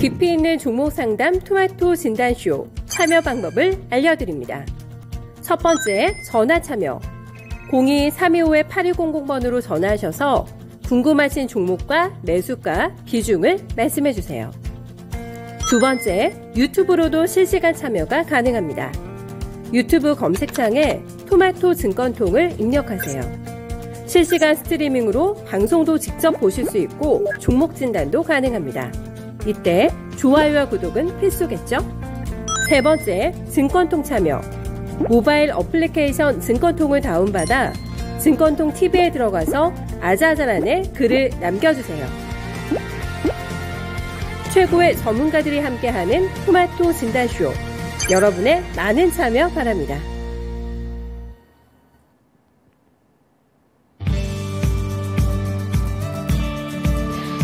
깊이 있는 종목 상담 토마토 진단쇼 참여 방법을 알려드립니다. 첫 번째, 전화 참여. 02-325-8200번으로 전화하셔서 궁금하신 종목과 매수가, 비중을 말씀해주세요. 두 번째, 유튜브로도 실시간 참여가 가능합니다. 유튜브 검색창에 토마토 증권통을 입력하세요. 실시간 스트리밍으로 방송도 직접 보실 수 있고 종목 진단도 가능합니다. 이때 좋아요와 구독은 필수겠죠? 세 번째, 증권통 참여. 모바일 어플리케이션 증권통을 다운받아 증권통 TV에 들어가서 아자아자란에 글을 남겨주세요. 최고의 전문가들이 함께하는 토마토 진단쇼. 여러분의 많은 참여 바랍니다.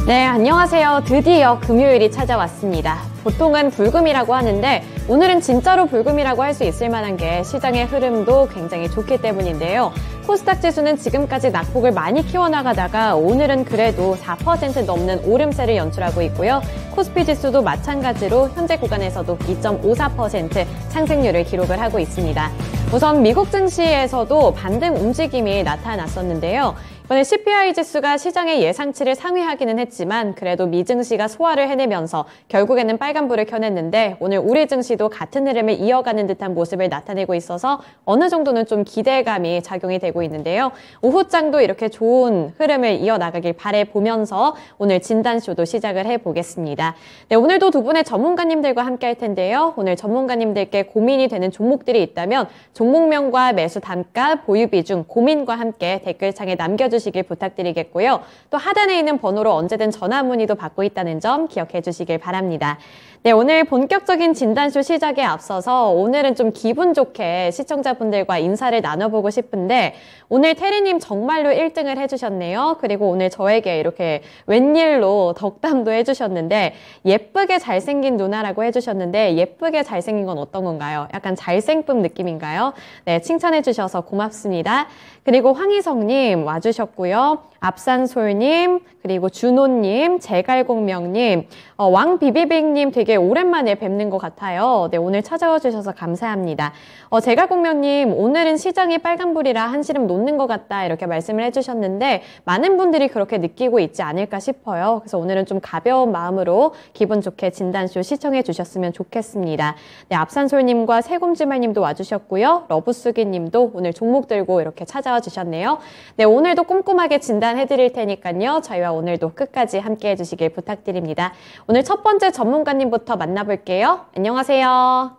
네, 안녕하세요. 드디어 금요일이 찾아왔습니다. 보통은 불금이라고 하는데 오늘은 진짜로 불금이라고 할 수 있을 만한 게 시장의 흐름도 굉장히 좋기 때문인데요. 코스닥 지수는 지금까지 낙폭을 많이 키워나가다가 오늘은 그래도 4% 넘는 오름세를 연출하고 있고요. 코스피 지수도 마찬가지로 현재 구간에서도 2.54% 상승률을 기록을 하고 있습니다. 우선 미국 증시에서도 반등 움직임이 나타났었는데요. 이번에 CPI 지수가 시장의 예상치를 상회하기는 했지만 그래도 미 증시가 소화를 해내면서 결국에는 빨간불을 켜냈는데 오늘 우리 증시도 같은 흐름을 이어가는 듯한 모습을 나타내고 있어서 어느 정도는 좀 기대감이 작용이 되고 있는데요. 오후장도 이렇게 좋은 흐름을 이어나가길 바라보면서 오늘 진단쇼도 시작을 해보겠습니다. 네, 오늘도 두 분의 전문가님들과 함께 할 텐데요. 오늘 전문가님들께 고민이 되는 종목들이 있다면 종목명과 매수 단가, 보유 비중, 고민과 함께 댓글창에 남겨주시길 부탁드리겠고요. 또 하단에 있는 번호로 언제든 전화 문의도 받고 있다는 점 기억해 주시길 바랍니다. 네, 오늘 본격적인 진단쇼 시작에 앞서서 오늘은 좀 기분 좋게 시청자분들과 인사를 나눠보고 싶은데 오늘 테리님 정말로 1등을 해주셨네요. 그리고 오늘 저에게 이렇게 웬일로 덕담도 해주셨는데 예쁘게 잘생긴 누나라고 해주셨는데 예쁘게 잘생긴 건 어떤 건가요? 약간 잘생쁨 느낌인가요? 네, 칭찬해 주셔서 고맙습니다. 그리고 황희성님 와주셨고요. 앞산솔님, 그리고 준호님, 제갈공명님, 왕비비빅님 되게 오랜만에 뵙는 것 같아요. 네, 오늘 찾아와 주셔서 감사합니다. 제갈공명님, 오늘은 시장이 빨간불이라 한시름 놓는 것 같다 이렇게 말씀을 해주셨는데 많은 분들이 그렇게 느끼고 있지 않을까 싶어요. 그래서 오늘은 좀 가벼운 마음으로 기분 좋게 진단쇼 시청해 주셨으면 좋겠습니다. 네, 앞산솔님과 새곰지말님도 와주셨고요. 러브수기님도 오늘 종목 들고 이렇게 찾아와 주셨네요. 네, 오늘도 꼼꼼하게 진단해드릴 테니까요. 저희와 오늘도 끝까지 함께 해주시길 부탁드립니다. 오늘 첫 번째 전문가님부터 만나볼게요. 안녕하세요.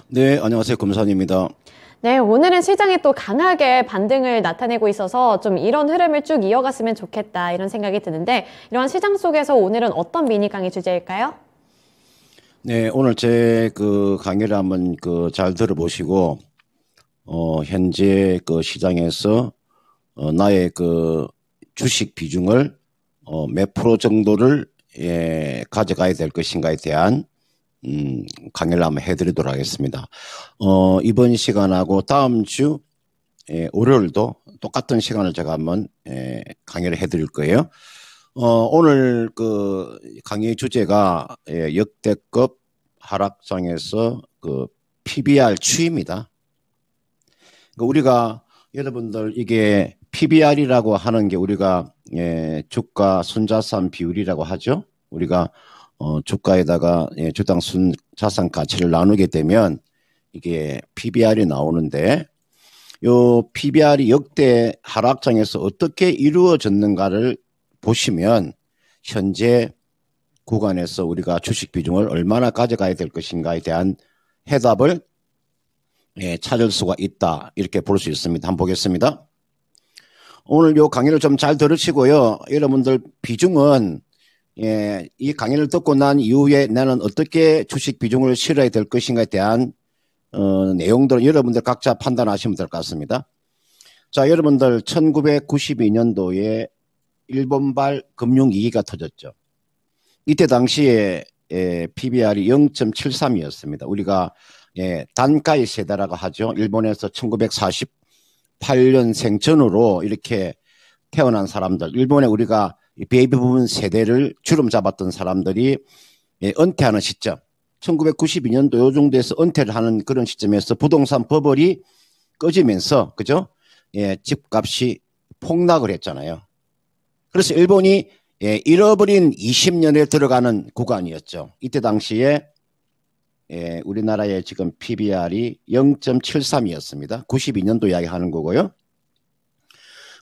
네, 안녕하세요. 금산입니다. 네, 오늘은 시장이 또 강하게 반등을 나타내고 있어서 좀 이런 흐름을 쭉 이어갔으면 좋겠다 이런 생각이 드는데 이러한 시장 속에서 오늘은 어떤 미니 강의 주제일까요? 네, 오늘 제 강의를 한번 잘 들어보시고 현재 시장에서 나의 주식 비중을 몇 프로 정도를 가져가야 될 것인가에 대한 강의를 한번 해드리도록 하겠습니다. 이번 시간하고 다음 주 월요일도 똑같은 시간을 제가 한번 강의를 해드릴 거예요. 오늘 강의 주제가 역대급 하락장에서 PBR 추이입니다. 우리가 여러분들 이게 PBR이라고 하는 게 우리가 주가 순자산 비율이라고 하죠. 우리가 주가에다가 주당 순자산 가치를 나누게 되면 이게 PBR이 나오는데 요 PBR이 역대 하락장에서 어떻게 이루어졌는가를 보시면 현재 구간에서 우리가 주식 비중을 얼마나 가져가야 될 것인가에 대한 해답을 찾을 수가 있다 이렇게 볼 수 있습니다. 한번 보겠습니다. 오늘 요 강의를 좀 잘 들으시고요. 여러분들 비중은 이 강의를 듣고 난 이후에 나는 어떻게 주식 비중을 실어야 될 것인가에 대한 내용들은 여러분들 각자 판단하시면 될 것 같습니다. 자, 여러분들 1992년도에 일본발 금융위기가 터졌죠. 이때 당시에 PBR이 0.73이었습니다. 우리가 단가의 세대라고 하죠. 일본에서 1948년생 전후로 이렇게 태어난 사람들, 일본에 우리가 베이비 부분 세대를 주름 잡았던 사람들이 은퇴하는 시점 1992년도 요 정도에서 은퇴를 하는 그런 시점에서 부동산 버블이 꺼지면서 그죠? 집값이 폭락을 했잖아요. 그래서 일본이 잃어버린 20년에 들어가는 구간이었죠. 이때 당시에 우리나라의 지금 PBR이 0.73이었습니다. 92년도 이야기하는 거고요.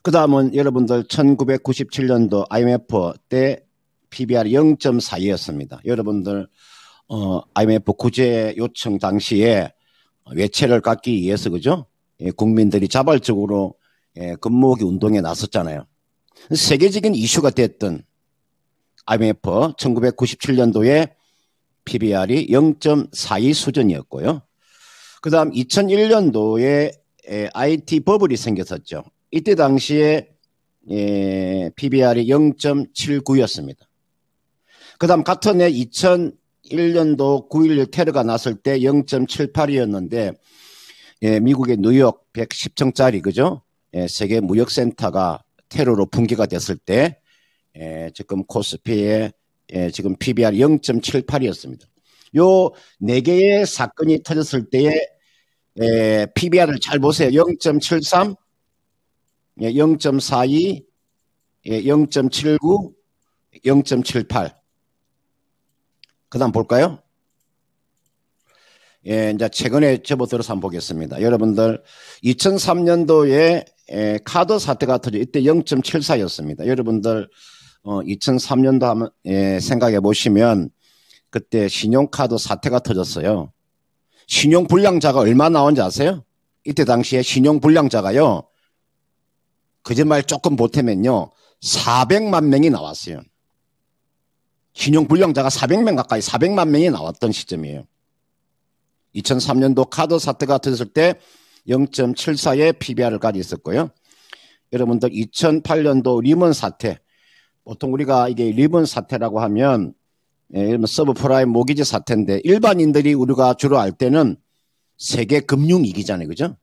그 다음은 여러분들 1997년도 IMF 때 PBR이 0.42였습니다. 여러분들 IMF 구제 요청 당시에 외채를 깎기 위해서 그죠? 국민들이 자발적으로 금모으기 운동에 나섰잖아요. 세계적인 이슈가 됐던 IMF 1997년도에 PBR이 0.42 수준이었고요. 그 다음 2001년도에 IT 버블이 생겼었죠. 이때 당시에 PBR이 0.79였습니다. 그 다음 같은 해 2001년도 9.11 테러가 났을 때 0.78이었는데 미국의 뉴욕 110층짜리 그죠? 세계 무역센터가 테러로 붕괴가 됐을 때 지금 코스피의 지금 PBR 0.78이었습니다. 요 4개의 사건이 터졌을 때에 PBR을 잘 보세요. 0.73, 0.42, 0.79, 0.78. 그 다음 볼까요? 이제 최근에 접어들어서 한번 보겠습니다. 여러분들 2003년도에 카드 사태가 터져 이때 0.74였습니다. 여러분들 2003년도 하면 생각해 보시면 그때 신용카드 사태가 터졌어요. 신용불량자가 얼마 나온지 아세요? 이때 당시에 신용불량자가요. 거짓말 조금 보태면요. 400만 명이 나왔어요. 신용불량자가 400명 가까이 400만 명이 나왔던 시점이에요. 2003년도 카드 사태가 터졌을 때 0.74의 PBR을 가지고 있었고요. 여러분들 2008년도 리먼 사태, 보통 우리가 이게 리먼 사태라고 하면 서브프라임 모기지 사태인데 일반인들이 우리가 주로 알 때는 세계 금융위기잖아요. 그죠?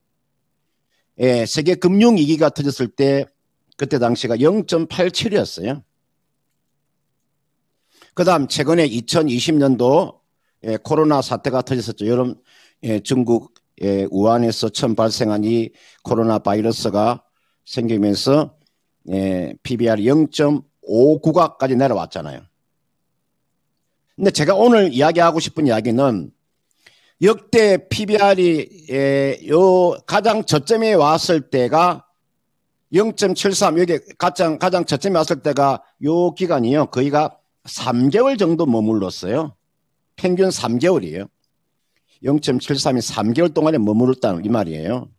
세계 금융위기가 터졌을 때 그때 당시가 0.87이었어요. 그 다음 최근에 2020년도 코로나 사태가 터졌었죠. 여러분 중국 우한에서 처음 발생한 이 코로나 바이러스가 생기면서 PBR이 0.59까지 내려왔잖아요. 근데 제가 오늘 이야기하고 싶은 이야기는 역대 PBR이 요 가장 저점에 왔을 때가 0.73 여기 가장 저점에 왔을 때가 요 기간이요. 거의가 3개월 정도 머물렀어요. 평균 3개월이에요. 0.73이 3개월 동안에 머물렀다는 이 말이에요.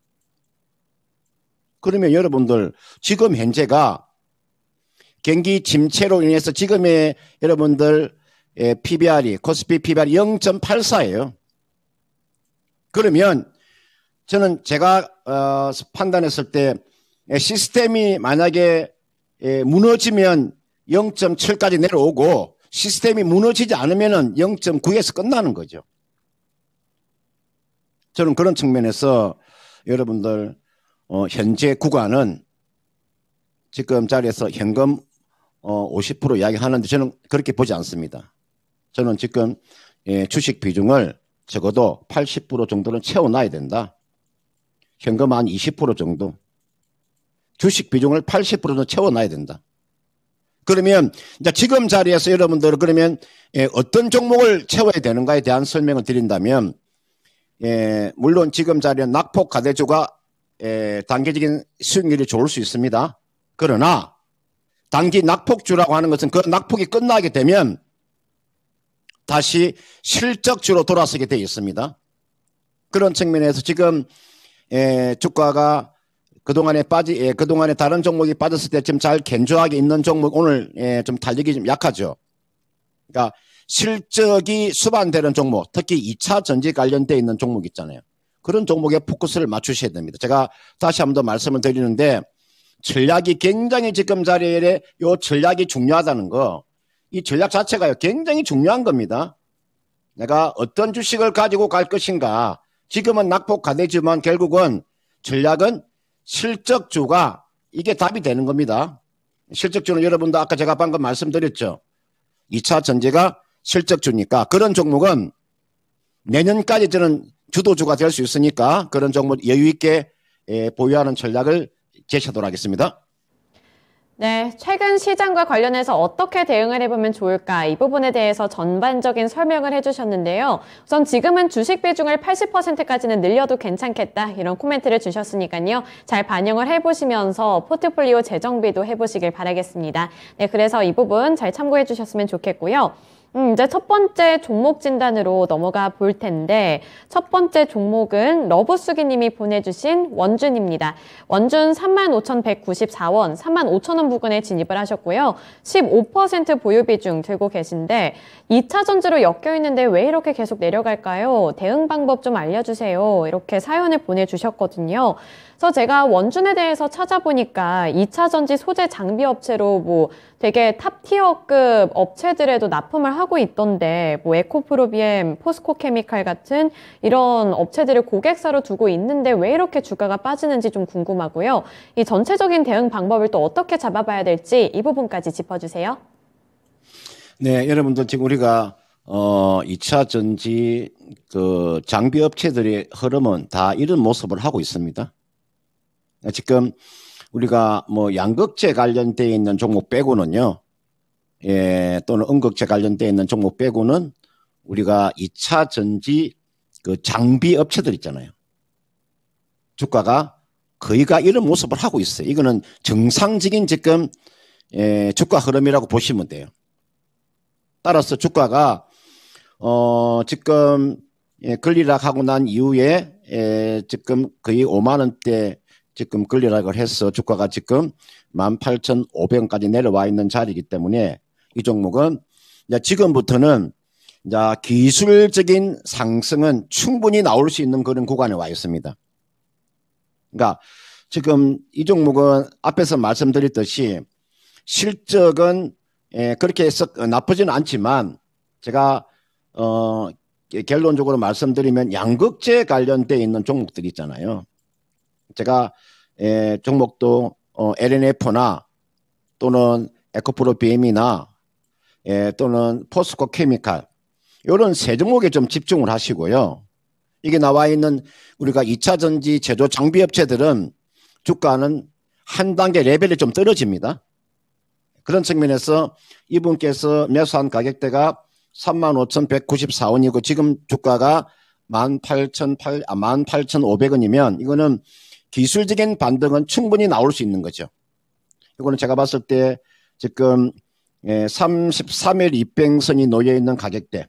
그러면 여러분들 지금 현재가 경기 침체로 인해서 지금의 여러분들 PBR이 코스피 PBR이 0.84예요. 그러면 저는 제가 판단했을 때 시스템이 만약에 무너지면 0.7까지 내려오고 시스템이 무너지지 않으면 0.9에서 끝나는 거죠. 저는 그런 측면에서 여러분들 현재 구간은 지금 자리에서 현금 50% 이야기하는데 저는 그렇게 보지 않습니다. 저는 지금 주식 비중을 적어도 80% 정도는 채워놔야 된다. 현금 한 20% 정도. 주식 비중을 80%는 채워놔야 된다. 그러면 이제 지금 자리에서 여러분들 그러면 어떤 종목을 채워야 되는가에 대한 설명을 드린다면 물론 지금 자리에 낙폭 가대주가 단기적인 수익률이 좋을 수 있습니다. 그러나 단기 낙폭주라고 하는 것은 그 낙폭이 끝나게 되면 다시 실적주로 돌아서게 되어 있습니다. 그런 측면에서 지금 주가가 그동안에 다른 종목이 빠졌을 때 좀 잘 견조하게 있는 종목 오늘 좀 탄력이 좀 약하죠. 그러니까 실적이 수반되는 종목, 특히 2차 전지 관련되어 있는 종목 있잖아요. 그런 종목에 포커스를 맞추셔야 됩니다. 제가 다시 한 번 더 말씀을 드리는데 전략이 굉장히 지금 자리에 요 전략이 중요하다는 거, 이 전략 자체가 굉장히 중요한 겁니다. 내가 어떤 주식을 가지고 갈 것인가. 지금은 낙폭 가대지만 결국은 전략은 실적주가 이게 답이 되는 겁니다. 실적주는 여러분도 아까 제가 방금 말씀드렸죠. 2차 전지가 실적주니까 그런 종목은 내년까지 저는 주도주가 될 수 있으니까 그런 종목 여유 있게 보유하는 전략을 제시하도록 하겠습니다. 네, 최근 시장과 관련해서 어떻게 대응을 해보면 좋을까 이 부분에 대해서 전반적인 설명을 해주셨는데요. 우선 지금은 주식 비중을 80%까지는 늘려도 괜찮겠다 이런 코멘트를 주셨으니까요. 잘 반영을 해보시면서 포트폴리오 재정비도 해보시길 바라겠습니다. 네, 그래서 이 부분 잘 참고해 주셨으면 좋겠고요. 이제 첫 번째 종목 진단으로 넘어가 볼 텐데 첫 번째 종목은 러브수기님이 보내주신 원준입니다. 원준 35,194원, 35,000원 부근에 진입을 하셨고요. 15% 보유 비중 들고 계신데 2차 전지로 엮여 있는데 왜 이렇게 계속 내려갈까요? 대응 방법 좀 알려주세요. 이렇게 사연을 보내주셨거든요. 그래서 제가 원준에 대해서 찾아보니까 2차 전지 소재 장비 업체로 뭐 되게 탑티어급 업체들에도 납품을 하고 있던데 뭐 에코프로비엠, 포스코케미칼 같은 이런 업체들을 고객사로 두고 있는데 왜 이렇게 주가가 빠지는지 좀 궁금하고요. 이 전체적인 대응 방법을 또 어떻게 잡아봐야 될지 이 부분까지 짚어주세요. 네, 여러분들 지금 우리가 2차 전지 그 장비 업체들의 흐름은 다 이런 모습을 하고 있습니다. 지금 우리가 뭐 양극재 관련되어 있는 종목 빼고는요, 또는 음극재 관련되어 있는 종목 빼고는 우리가 2차 전지 그 장비 업체들 있잖아요. 주가가 거의가 이런 모습을 하고 있어요. 이거는 정상적인 지금 주가 흐름이라고 보시면 돼요. 따라서 주가가 지금 걸리락하고 난 이후에 지금 거의 5만 원대 지금 걸리락을 해서 주가가 지금 18,500원까지 내려와 있는 자리이기 때문에 이 종목은 이제 지금부터는 이제 기술적인 상승은 충분히 나올 수 있는 그런 구간에 와 있습니다. 그러니까 지금 이 종목은 앞에서 말씀드렸듯이 실적은 그렇게 해서 나쁘지는 않지만 제가 결론적으로 말씀드리면 양극재 관련되어 있는 종목들이 있잖아요. 제가 종목도 LNF나 또는 에코프로비엠이나 또는 포스코 케미칼 이런 세 종목에 좀 집중을 하시고요. 이게 나와 있는 우리가 2차 전지 제조 장비 업체들은 주가는 한 단계 레벨이 좀 떨어집니다. 그런 측면에서 이분께서 매수한 가격대가 35,194원이고 지금 주가가 18,500원이면 이거는 기술적인 반등은 충분히 나올 수 있는 거죠. 이거는 제가 봤을 때 지금 33일 입병선이 놓여 있는 가격대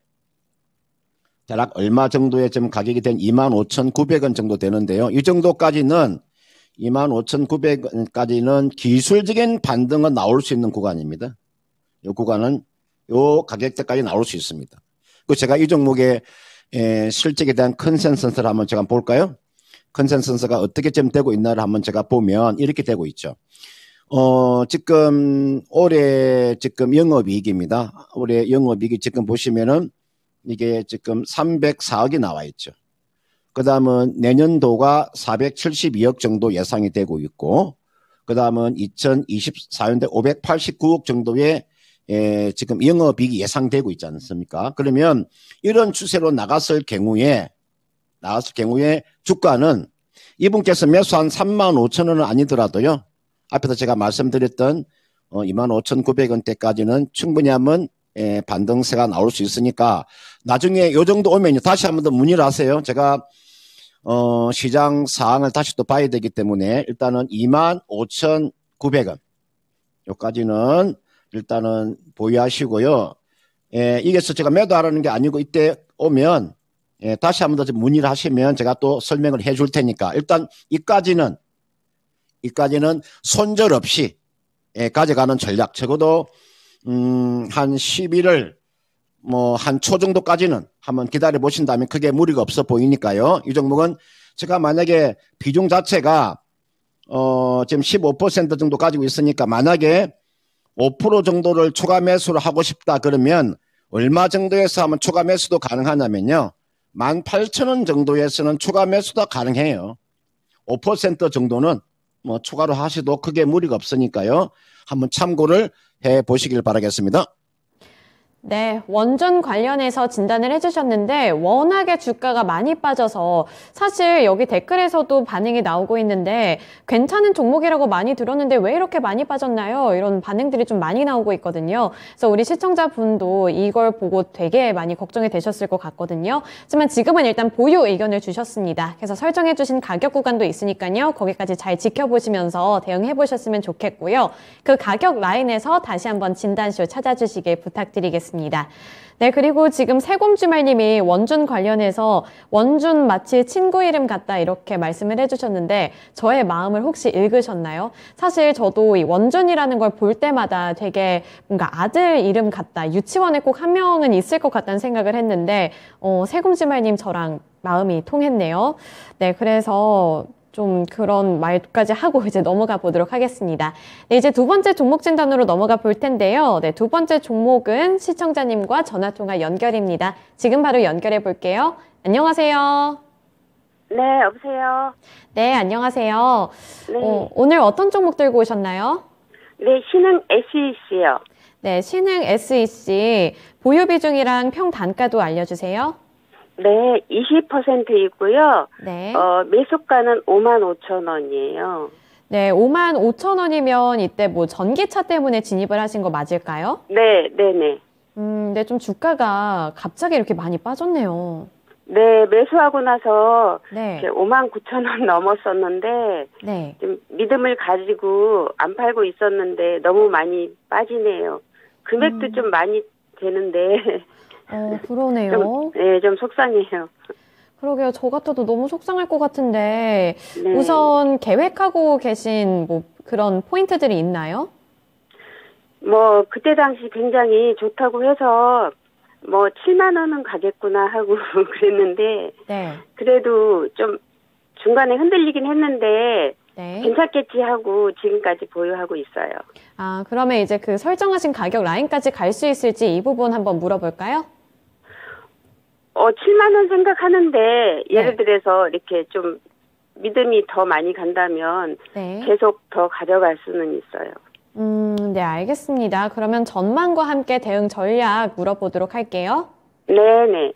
대략 얼마 정도의 지금 가격이 된 25,900원 정도 되는데요. 이 정도까지는 25,900원까지는 기술적인 반등은 나올 수 있는 구간입니다. 이 구간은 이 가격대까지 나올 수 있습니다. 그리고 제가 이 종목의 실적에 대한 컨센서스를 한번 제가 볼까요? 컨센서스가 어떻게 좀 되고 있나를 한번 제가 보면 이렇게 되고 있죠. 지금 올해 지금 영업이익입니다. 올해 영업이익이 지금 보시면은 이게 지금 304억이 나와 있죠. 그 다음은 내년도가 472억 정도 예상이 되고 있고, 그 다음은 2024년대 589억 정도의 지금 영업이익이 예상되고 있지 않습니까? 그러면 이런 추세로 나갔을 경우에 주가는 이분께서 매수한 35,000원은 아니더라도요. 앞에서 제가 말씀드렸던 25,900원대까지는 충분히 하면 반등세가 나올 수 있으니까 나중에 이 정도 오면 다시 한번 더 문의를 하세요. 제가 시장 상황을 다시 또 봐야 되기 때문에 일단은 25,900원 여기까지는 일단은 보유하시고요. 이게 제가 매도하라는 게 아니고 이때 오면 다시 한번 더 문의를 하시면 제가 또 설명을 해줄 테니까 일단 이까지는 손절 없이 가져가는 전략 적어도 한 11월 뭐 한 초 정도까지는 한번 기다려 보신다면 크게 무리가 없어 보이니까요. 이 종목은 제가 만약에 비중 자체가 지금 15% 정도 가지고 있으니까 만약에 5% 정도를 추가 매수를 하고 싶다 그러면 얼마 정도에서 하면 추가 매수도 가능하냐면요. 18,000원 정도에서는 추가 매수도 가능해요. 5% 정도는 뭐 추가로 하셔도 크게 무리가 없으니까요. 한번 참고를 해 보시길 바라겠습니다. 네, 원전 관련해서 진단을 해주셨는데 워낙에 주가가 많이 빠져서 사실 여기 댓글에서도 반응이 나오고 있는데 괜찮은 종목이라고 많이 들었는데 왜 이렇게 많이 빠졌나요? 이런 반응들이 좀 많이 나오고 있거든요. 그래서 우리 시청자분도 이걸 보고 되게 많이 걱정이 되셨을 것 같거든요. 하지만 지금은 일단 보유 의견을 주셨습니다. 그래서 설정해주신 가격 구간도 있으니까요. 거기까지 잘 지켜보시면서 대응해보셨으면 좋겠고요. 그 가격 라인에서 다시 한번 진단쇼 찾아주시길 부탁드리겠습니다. 네, 그리고 지금 세곰주말님이 원준 관련해서 원준 마치 친구 이름 같다 이렇게 말씀을 해주셨는데 저의 마음을 혹시 읽으셨나요? 사실 저도 이 원준이라는 걸 볼 때마다 되게 뭔가 아들 이름 같다, 유치원에 꼭 한 명은 있을 것 같다는 생각을 했는데 세곰주말님 저랑 마음이 통했네요. 네, 그래서 좀 그런 말까지 하고 이제 넘어가 보도록 하겠습니다. 네, 이제 두 번째 종목 진단으로 넘어가 볼 텐데요. 네, 두 번째 종목은 시청자님과 전화통화 연결입니다. 지금 바로 연결해 볼게요. 안녕하세요. 네, 여보세요. 네, 안녕하세요. 네. 오늘 어떤 종목 들고 오셨나요? 네, 신흥 SEC요. 네, 신흥 SEC 보유 비중이랑 평 단가도 알려주세요. 네, 20%이고요. 네. 매수가는 55,000원이에요. 네, 55,000원이면 이때 뭐 전기차 때문에 진입을 하신 거 맞을까요? 네, 네네. 근데 좀 주가가 갑자기 이렇게 많이 빠졌네요. 네, 매수하고 나서 네. 59,000원 넘었었는데, 네. 좀 믿음을 가지고 안 팔고 있었는데 너무 많이 빠지네요. 금액도 좀 많이 되는데. 그러네요. 좀 속상해요. 그러게요. 저 같아도 너무 속상할 것 같은데, 네. 우선 계획하고 계신 뭐 그런 포인트들이 있나요? 뭐, 그때 당시 굉장히 좋다고 해서, 7만 원은 가겠구나 하고 그랬는데, 네. 그래도 좀 중간에 흔들리긴 했는데, 네. 괜찮겠지 하고 지금까지 보유하고 있어요. 아, 그러면 이제 그 설정하신 가격 라인까지 갈 수 있을지 이 부분 한번 물어볼까요? 7만 원 생각하는데, 예를 네. 들어서 이렇게 좀 믿음이 더 많이 간다면, 네. 계속 더 가져갈 수는 있어요. 네, 알겠습니다. 그러면 전망과 함께 대응 전략 물어보도록 할게요. 네네.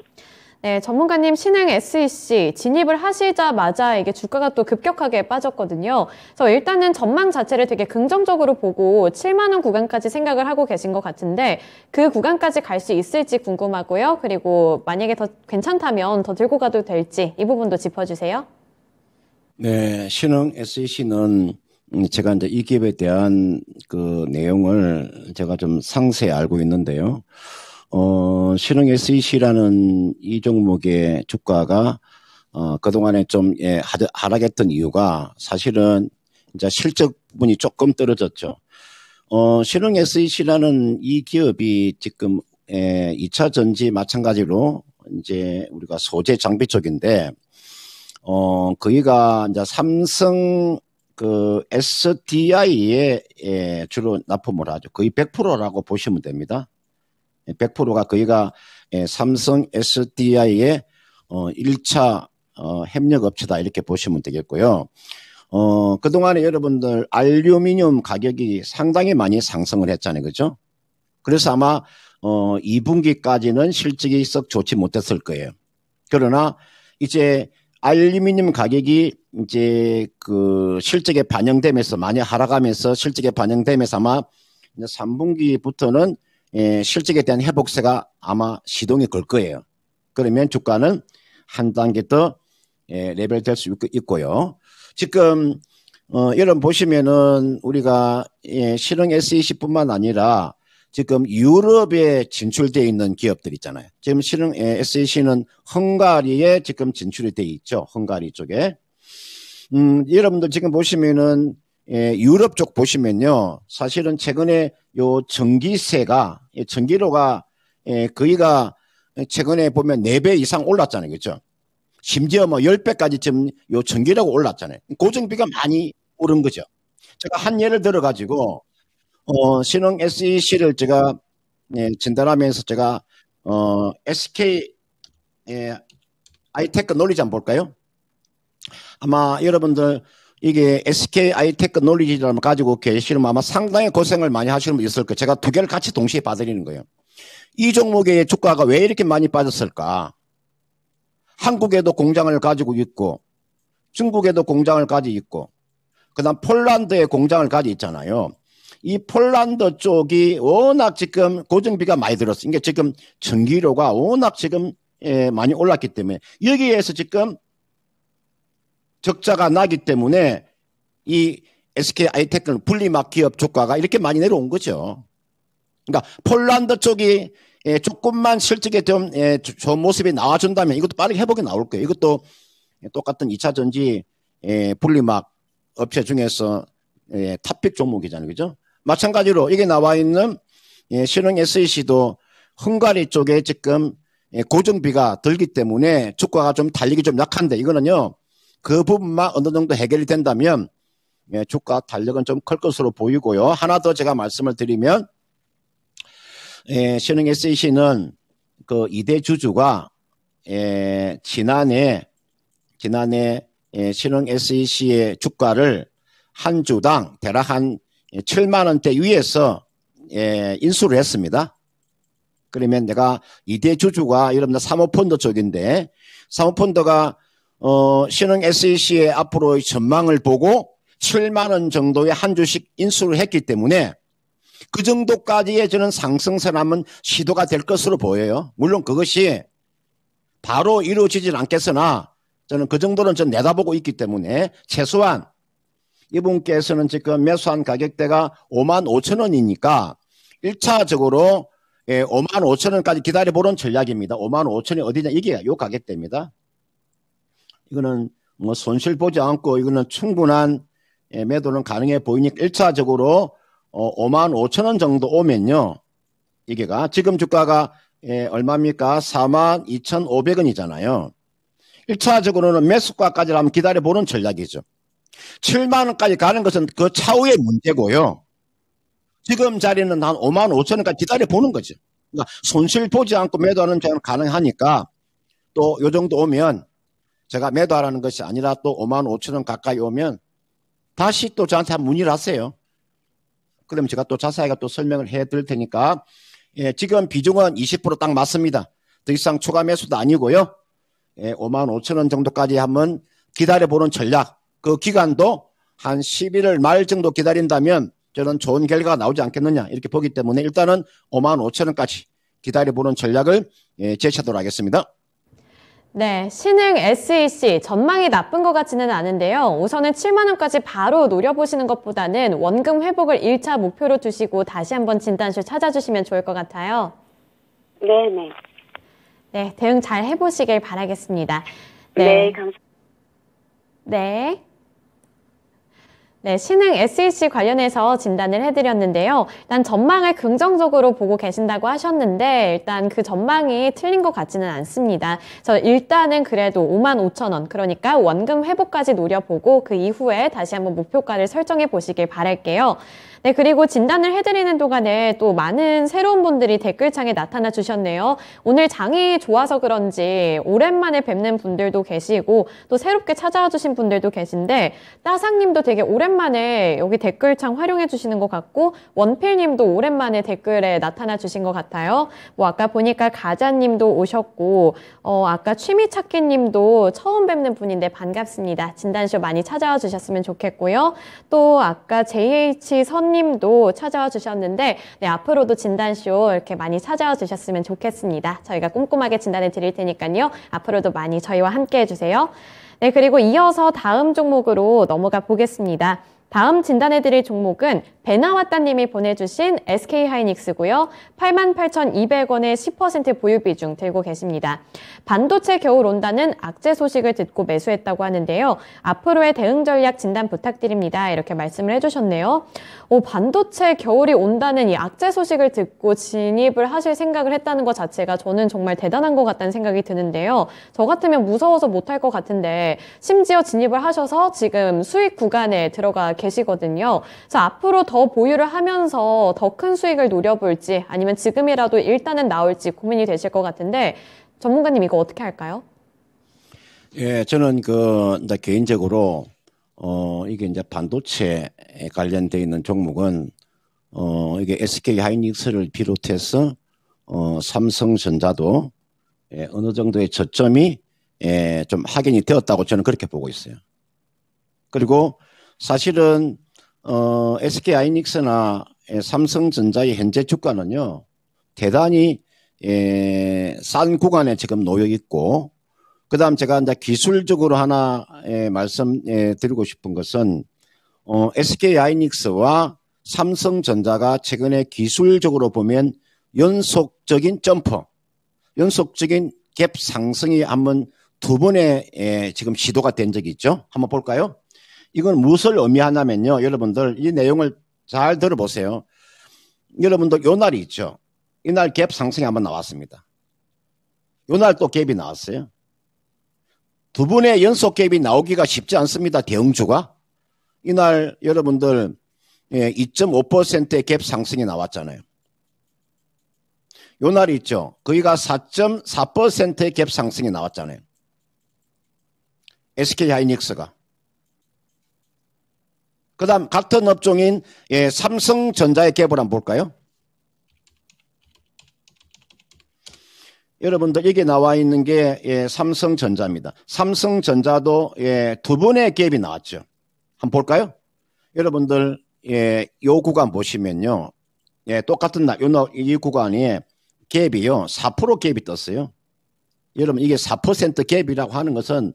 네, 전문가님 신흥 SEC 진입을 하시자마자 이게 주가가 또 급격하게 빠졌거든요. 그래서 일단은 전망 자체를 되게 긍정적으로 보고 7만 원 구간까지 생각을 하고 계신 것 같은데 그 구간까지 갈 수 있을지 궁금하고요. 그리고 만약에 더 괜찮다면 더 들고 가도 될지 이 부분도 짚어주세요. 네, 신흥 SEC는 제가 이제 이 기업에 대한 그 내용을 제가 좀 상세히 알고 있는데요. 신흥 SEC라는 이 종목의 주가가, 그동안에 좀, 하락했던 이유가 사실은 이제 실적 부분이 조금 떨어졌죠. 신흥 SEC라는 이 기업이 지금, 2차 전지 마찬가지로 이제 우리가 소재 장비 쪽인데, 거기가 이제 삼성 그 SDI에 주로 납품을 하죠. 거의 100%라고 보시면 됩니다. 100%가 거기가 삼성 SDI의 1차 협력업체다 이렇게 보시면 되겠고요. 그동안에 여러분들 알루미늄 가격이 상당히 많이 상승을 했잖아요. 그죠? 그래서 아마 2분기까지는 실적이 썩 좋지 못했을 거예요. 그러나 이제 알루미늄 가격이 이제 그 실적에 반영되면서 많이 하락하면서 실적에 반영되면서 아마 3분기부터는 실적에 대한 회복세가 아마 시동이 걸 거예요. 그러면 주가는 한 단계 더 레벨될 수 있고요. 지금 여러분 보시면은 우리가 신흥 SEC뿐만 아니라 지금 유럽에 진출되어 있는 기업들 있잖아요. 지금 신흥 SEC는 헝가리에 지금 진출이 되어 있죠. 헝가리 쪽에. 여러분들 지금 보시면은 유럽 쪽 보시면요. 사실은 최근에 요 전기세가 전기료가 거의가 최근에 보면 4배 이상 올랐잖아요. 그렇죠? 심지어 뭐 10배까지 지금 요 전기료가 올랐잖아요. 고정비가 많이 오른 거죠. 제가 한 예를 들어 가지고 신흥 SEC를 제가 진단하면서 제가 SK 아이테크 논리지 한번 볼까요? 아마 여러분들 이게 SK 아이테크 논리지를 가지고 계시면 아마 상당히 고생을 많이 하시는 분 있을 거예요. 제가 두 개를 같이 동시에 봐드리는 거예요. 이 종목의 주가가 왜 이렇게 많이 빠졌을까? 한국에도 공장을 가지고 있고 중국에도 공장을 가지고 있고 그다음 폴란드에 공장을 가지고 있잖아요. 이 폴란드 쪽이 워낙 지금 고정비가 많이 들었어요. 이게 지금 전기료가 워낙 지금 많이 올랐기 때문에 여기에서 지금 적자가 나기 때문에 이 SK 하이테크는 분리막 기업 주가가 이렇게 많이 내려온 거죠. 그러니까 폴란드 쪽이 조금만 실적에 좀 좋은 모습이 나와준다면 이것도 빠르게 회복이 나올 거예요. 이것도 똑같은 2차 전지 분리막 업체 중에서 탑픽 종목이잖아요. 그죠? 마찬가지로 이게 나와 있는 신흥 SEC도 헝가리 쪽에 지금 고정비가 들기 때문에 주가가 좀 달리기 좀 약한데 이거는요. 그 부분만 어느 정도 해결이 된다면 주가 탄력은 좀 클 것으로 보이고요. 하나 더 제가 말씀을 드리면 신흥 SEC는 그 2대 주주가 지난해 신흥 SEC의 주가를 한 주당 대략 한 7만 원대 위에서 인수를 했습니다. 그러면 내가 2대 주주가 여러분들 사모펀드 쪽인데 사모펀드가 신흥 SEC의 앞으로의 전망을 보고 7만 원 정도의 한 주씩 인수를 했기 때문에 그 정도까지의 저는 상승세는 한번 시도가 될 것으로 보여요. 물론 그것이 바로 이루어지질 않겠으나 저는 그 정도는 좀 내다보고 있기 때문에 최소한 이분께서는 지금 매수한 가격대가 55,000원이니까 1차적으로 55,000원까지 기다려보는 전략입니다. 55,000원이 어디냐 이게 요 가격대입니다. 이거는 뭐 손실 보지 않고 이거는 충분한 매도는 가능해 보이니까 1차적으로 55,000원 정도 오면요. 이게가 지금 주가가 얼마입니까? 42,500원이잖아요. 1차적으로는 매수가까지 한번 기다려보는 전략이죠. 7만 원까지 가는 것은 그 차후의 문제고요. 지금 자리는 한 55,000원까지 기다려보는 거죠. 그러니까 손실 보지 않고 매도하는 점은 가능하니까 또 요 정도 오면 제가 매도하라는 것이 아니라 또 55,000원 가까이 오면 다시 또 저한테 한 문의를 하세요. 그러면 제가 또 자세하게 또 설명을 해 드릴 테니까 지금 비중은 20% 딱 맞습니다. 더 이상 추가 매수도 아니고요. 55,000원 정도까지 한번 기다려보는 전략. 그 기간도 한 11월 말 정도 기다린다면 저는 좋은 결과가 나오지 않겠느냐 이렇게 보기 때문에 일단은 55,000원까지 기다려보는 전략을 제시하도록 하겠습니다. 네, 신흥 SEC 전망이 나쁜 것 같지는 않은데요. 우선은 7만 원까지 바로 노려보시는 것보다는 원금 회복을 1차 목표로 두시고 다시 한번 진단실 찾아주시면 좋을 것 같아요. 네네. 네, 대응 잘 해보시길 바라겠습니다. 네, 감사합니다. 네. 네, 신흥 SEC 관련해서 진단을 해드렸는데요. 일단 전망을 긍정적으로 보고 계신다고 하셨는데 일단 그 전망이 틀린 것 같지는 않습니다. 그래서 일단은 그래도 55,000원, 그러니까 원금 회복까지 노려보고 그 이후에 다시 한번 목표가를 설정해 보시길 바랄게요. 네, 그리고 진단을 해드리는 동안에 또 많은 새로운 분들이 댓글창에 나타나 주셨네요. 오늘 장이 좋아서 그런지 오랜만에 뵙는 분들도 계시고 또 새롭게 찾아와 주신 분들도 계신데 따상님도 되게 오랜만에 여기 댓글창 활용해 주시는 것 같고 원필님도 오랜만에 댓글에 나타나 주신 것 같아요. 뭐 아까 보니까 가자님도 오셨고 아까 취미찾기님도 처음 뵙는 분인데 반갑습니다. 진단쇼 많이 찾아와 주셨으면 좋겠고요. 또 아까 JH선 님도 찾아와 주셨는데 네, 앞으로도 진단쇼 이렇게 많이 찾아와 주셨으면 좋겠습니다. 저희가 꼼꼼하게 진단해 드릴 테니까요. 앞으로도 많이 저희와 함께 해주세요. 네, 그리고 이어서 다음 종목으로 넘어가 보겠습니다. 다음 진단해드릴 종목은 배나왔다님이 보내주신 SK하이닉스고요. 88,200원의 10% 보유 비중 들고 계십니다. 반도체 겨울 온다는 악재 소식을 듣고 매수했다고 하는데요. 앞으로의 대응 전략 진단 부탁드립니다. 이렇게 말씀을 해주셨네요. 반도체 겨울이 온다는 이 악재 소식을 듣고 진입을 하실 생각을 했다는 것 자체가 저는 정말 대단한 것 같다는 생각이 드는데요. 저 같으면 무서워서 못할 것 같은데 심지어 진입을 하셔서 지금 수익 구간에 들어가 계시거든요. 그래서 앞으로 더 보유를 하면서 더 큰 수익을 노려볼지 아니면 지금이라도 일단은 나올지 고민이 되실 것 같은데 전문가님 이거 어떻게 할까요? 예, 저는 이제 개인적으로 이게 이제 반도체에 관련되어 있는 종목은 이게 SK 하이닉스를 비롯해서 삼성전자도 어느 정도의 저점이 좀 확인이 되었다고 저는 그렇게 보고 있어요. 그리고 사실은 SK하이닉스나 삼성전자의 현재 주가는요, 대단히 싼 구간에 지금 놓여 있고, 그다음 제가 이제 기술적으로 하나 말씀드리고 싶은 것은 SK하이닉스와 삼성전자가 최근에 기술적으로 보면 연속적인 점프, 연속적인 갭 상승이 한번 두 번의 지금 시도가 된 적이 있죠. 한번 볼까요? 이건 무엇을 의미하냐면요. 여러분들 이 내용을 잘 들어보세요. 여러분들 요 날이 있죠. 이날 갭 상승이 한번 나왔습니다. 요 날 또 갭이 나왔어요. 두 번의 연속 갭이 나오기가 쉽지 않습니다. 대형주가. 이날 여러분들 2.5%의 갭 상승이 나왔잖아요. 요 날이 있죠. 거기가 4.4%의 갭 상승이 나왔잖아요. SK하이닉스가. 그 다음 같은 업종인 삼성전자의 갭을 한번 볼까요? 여러분들 여기 나와 있는 게 삼성전자입니다. 삼성전자도 두 번의 갭이 나왔죠. 한번 볼까요? 여러분들 요 구간 보시면요. 똑같은 날 이 구간이 갭이요. 4% 갭이 떴어요. 여러분 이게 4% 갭이라고 하는 것은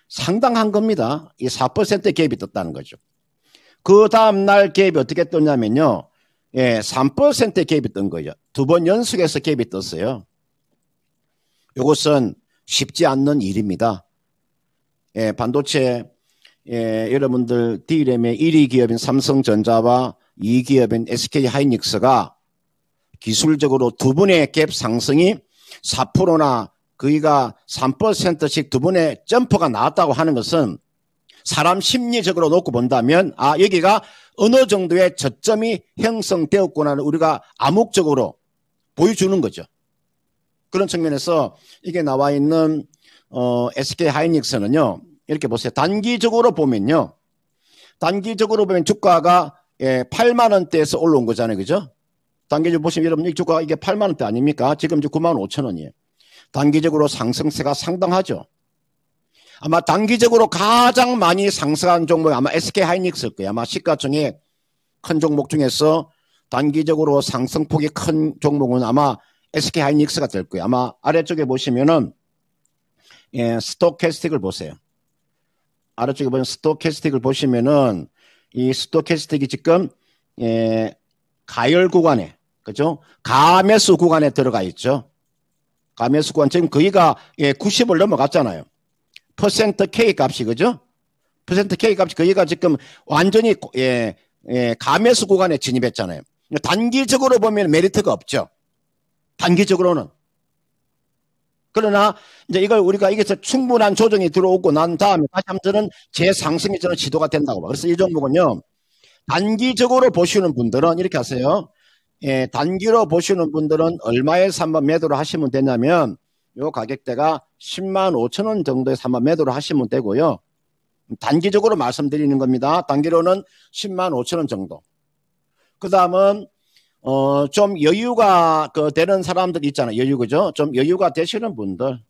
상당한 겁니다. 이 4% 갭이 떴다는 거죠. 그 다음 날 갭이 어떻게 떴냐면요. 3% 갭이 뜬 거죠. 두 번 연속해서 갭이 떴어요. 이것은 쉽지 않는 일입니다. 반도체 여러분들 D램의 1위 기업인 삼성전자와 2위 기업인 SK하이닉스가 기술적으로 두 번의 갭 상승이 4%나 거기가 3%씩 두 번의 점프가 나왔다고 하는 것은 사람 심리적으로 놓고 본다면 여기가 어느 정도의 저점이 형성되었구나를 우리가 암묵적으로 보여주는 거죠. 그런 측면에서 이게 나와 있는 SK하이닉스는요. 이렇게 보세요. 단기적으로 보면요. 단기적으로 보면 주가가 8만 원대에서 올라온 거잖아요. 그죠? 단기적으로 보시면 여러분 이 주가가 이게 8만 원대 아닙니까? 지금 9만 5천 원이에요. 단기적으로 상승세가 상당하죠. 아마 단기적으로 가장 많이 상승한 종목이 아마 SK하이닉스일 거예요. 아마 시가총액 큰 종목 중에서 단기적으로 상승폭이 큰 종목은 아마 SK하이닉스가 될 거예요. 아마 아래쪽에 보시면은 스토캐스틱을 보세요. 아래쪽에 보면 스토캐스틱을 보시면은 이 스토캐스틱이 지금 가열 구간에 그죠? 가매수 구간에 들어가 있죠. 가매수 구간 지금 거기가 90을 넘어갔잖아요. 퍼센트 K 값이 그죠? 퍼센트 K 값이 거기가 지금 완전히 가매수 구간에 진입했잖아요. 단기적으로 보면 메리트가 없죠. 단기적으로는. 그러나 이제 이걸 우리가 이게서 충분한 조정이 들어오고 난 다음에 다시 한번 저는 재상승이 저는 시도가 된다고 봐. 그래서 이 종목은요. 단기적으로 보시는 분들은 이렇게 하세요. 단기로 보시는 분들은 얼마에서 한번 매도를 하시면 되냐면 요 가격대가 10만 5천 원 정도에서 한번 매도를 하시면 되고요. 단기적으로 말씀드리는 겁니다. 단기로는 10만 5천 원 정도. 그 다음은 좀 여유가 되는 사람들 있잖아요. 여유 그죠? 좀 여유가 되시는 분들.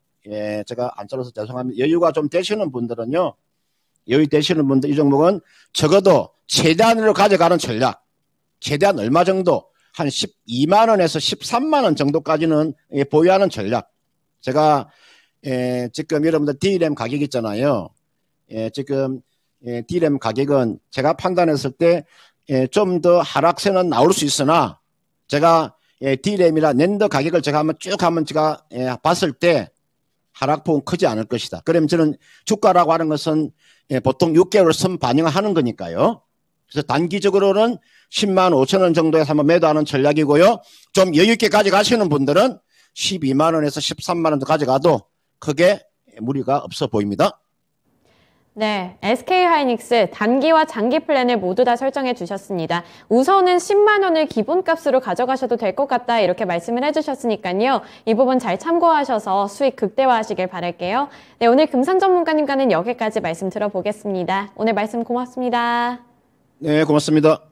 제가 안 잘라서 죄송합니다. 여유가 좀 되시는 분들은요. 여유 되시는 분들 이 종목은 적어도 최대한으로 가져가는 전략. 최대한 얼마 정도? 한 12만 원에서 13만 원 정도까지는 보유하는 전략. 제가 지금 여러분들 D램 가격 있잖아요. 지금 D램 가격은 제가 판단했을 때 좀 더 하락세는 나올 수 있으나 제가 D램이나 낸더 가격을 제가 한번 제가 봤을 때 하락폭은 크지 않을 것이다. 그러면 저는 주가라고 하는 것은 보통 6개월 선 반영을 하는 거니까요. 그래서 단기적으로는 10만 5천 원 정도에서 한번 매도하는 전략이고요. 좀 여유 있게 가져가시는 분들은 12만 원에서 13만 원도 가져가도 크게 무리가 없어 보입니다. 네, SK하이닉스 단기와 장기 플랜을 모두 다 설정해 주셨습니다. 우선은 10만 원을 기본값으로 가져가셔도 될 것 같다 이렇게 말씀을 해주셨으니까요. 이 부분 잘 참고하셔서 수익 극대화하시길 바랄게요. 네, 오늘 금산전문가님과는 여기까지 말씀 들어보겠습니다. 오늘 말씀 고맙습니다. 네, 고맙습니다.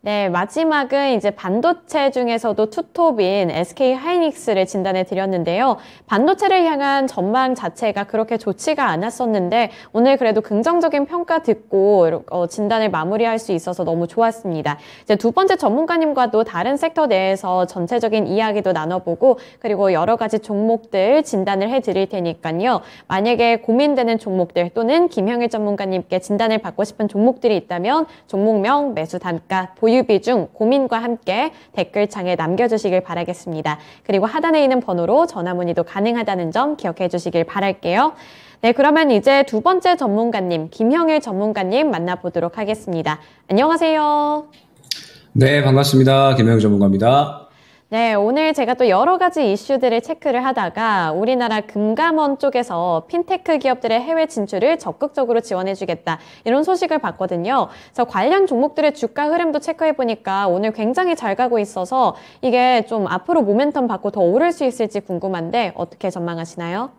네, 마지막은 이제 반도체 중에서도 투톱인 SK 하이닉스를 진단해 드렸는데요. 반도체를 향한 전망 자체가 그렇게 좋지가 않았었는데 오늘 그래도 긍정적인 평가 듣고 진단을 마무리할 수 있어서 너무 좋았습니다. 이제 두 번째 전문가님과도 다른 섹터 내에서 전체적인 이야기도 나눠보고 그리고 여러 가지 종목들 진단을 해 드릴 테니까요. 만약에 고민되는 종목들 또는 김형일 전문가님께 진단을 받고 싶은 종목들이 있다면 종목명, 매수 단가, 보유 비중, 고민과 함께 댓글창에 남겨주시길 바라겠습니다. 그리고 하단에 있는 번호로 전화 문의도 가능하다는 점 기억해 주시길 바랄게요. 네, 그러면 이제 두 번째 전문가님, 김형일 전문가님 만나보도록 하겠습니다. 안녕하세요. 네, 반갑습니다. 김형일 전문가입니다. 네, 오늘 제가 또 여러 가지 이슈들을 체크를 하다가 우리나라 금감원 쪽에서 핀테크 기업들의 해외 진출을 적극적으로 지원해주겠다 이런 소식을 봤거든요. 그래서 관련 종목들의 주가 흐름도 체크해보니까 오늘 굉장히 잘 가고 있어서 이게 좀 앞으로 모멘텀 받고 더 오를 수 있을지 궁금한데 어떻게 전망하시나요?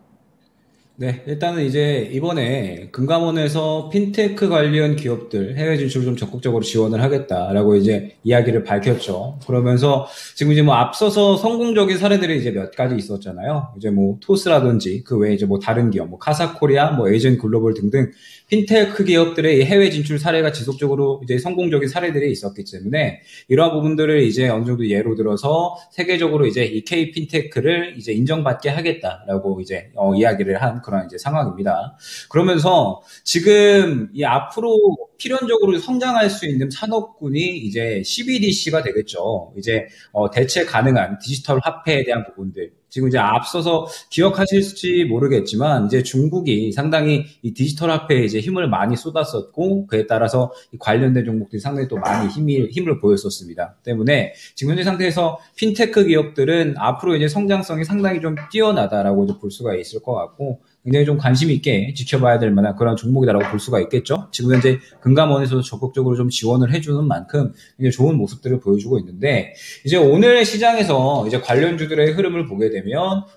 네, 일단은 이제 이번에 금감원에서 핀테크 관련 기업들 해외 진출을 좀 적극적으로 지원을 하겠다라고 이제 이야기를 밝혔죠. 그러면서 지금 이제 뭐 앞서서 성공적인 사례들이 이제 몇 가지 있었잖아요. 이제 뭐 토스라든지 그 외에 이제 뭐 다른 기업, 뭐 카사코리아, 뭐 에이전 글로벌 등등 핀테크 기업들의 해외 진출 사례가 지속적으로 이제 성공적인 사례들이 있었기 때문에 이러한 부분들을 이제 어느 정도 예로 들어서 세계적으로 이제 이 K 핀테크를 이제 인정받게 하겠다라고 이제 이야기를 한 그런 이제 상황입니다. 그러면서 지금 이 앞으로 필연적으로 성장할 수 있는 산업군이 이제 CBDC가 되겠죠. 이제 대체 가능한 디지털 화폐에 대한 부분들. 지금 이제 앞서서 기억하실지 모르겠지만 이제 중국이 상당히 이 디지털 화폐에 이제 힘을 많이 쏟았었고 그에 따라서 이 관련된 종목들이 상당히 또 많이 힘을 보였었습니다. 때문에 지금 현재 상태에서 핀테크 기업들은 앞으로 이제 성장성이 상당히 좀 뛰어나다라고 볼 수가 있을 것 같고 굉장히 좀 관심 있게 지켜봐야 될 만한 그런 종목이다라고 볼 수가 있겠죠. 지금 현재 금감원에서도 적극적으로 좀 지원을 해주는 만큼 굉장히 좋은 모습들을 보여주고 있는데 이제 오늘 시장에서 이제 관련주들의 흐름을 보게 되면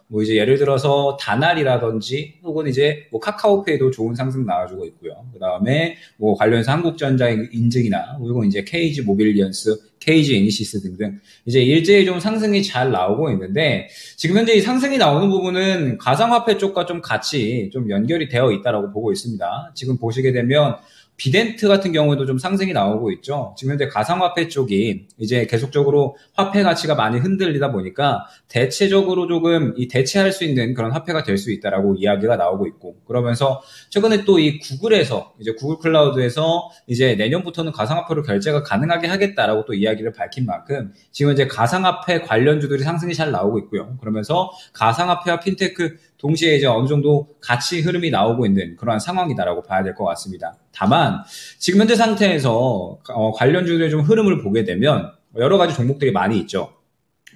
뭐 이제 예를 들어서 다날이라든지 혹은 이제 뭐 카카오페이도 좋은 상승 나와주고 있고요. 그 다음에 뭐 관련해서 한국전자 인증이나 그리고 이제 KG 모빌리언스 KG 이니시스 등등 이제 일제히 좀 상승이 잘 나오고 있는데 지금 현재 이 상승이 나오는 부분은 가상화폐 쪽과 좀 같이 좀 연결이 되어 있다라고 보고 있습니다. 지금 보시게 되면 비덴트 같은 경우에도 좀 상승이 나오고 있죠. 지금 현재 가상화폐 쪽이 이제 계속적으로 화폐 가치가 많이 흔들리다 보니까 대체적으로 조금 이 대체할 수 있는 그런 화폐가 될 수 있다라고 이야기가 나오고 있고 그러면서 최근에 또 이 구글에서 이제 구글 클라우드에서 이제 내년부터는 가상화폐로 결제가 가능하게 하겠다라고 또 이야기를 밝힌 만큼 지금 이제 가상화폐 관련주들이 상승이 잘 나오고 있고요. 그러면서 가상화폐와 핀테크 동시에 이제 어느 정도 같이 흐름이 나오고 있는 그러한 상황이다라고 봐야 될 것 같습니다. 다만 지금 현재 상태에서 관련주들의 좀 흐름을 보게 되면 여러 가지 종목들이 많이 있죠.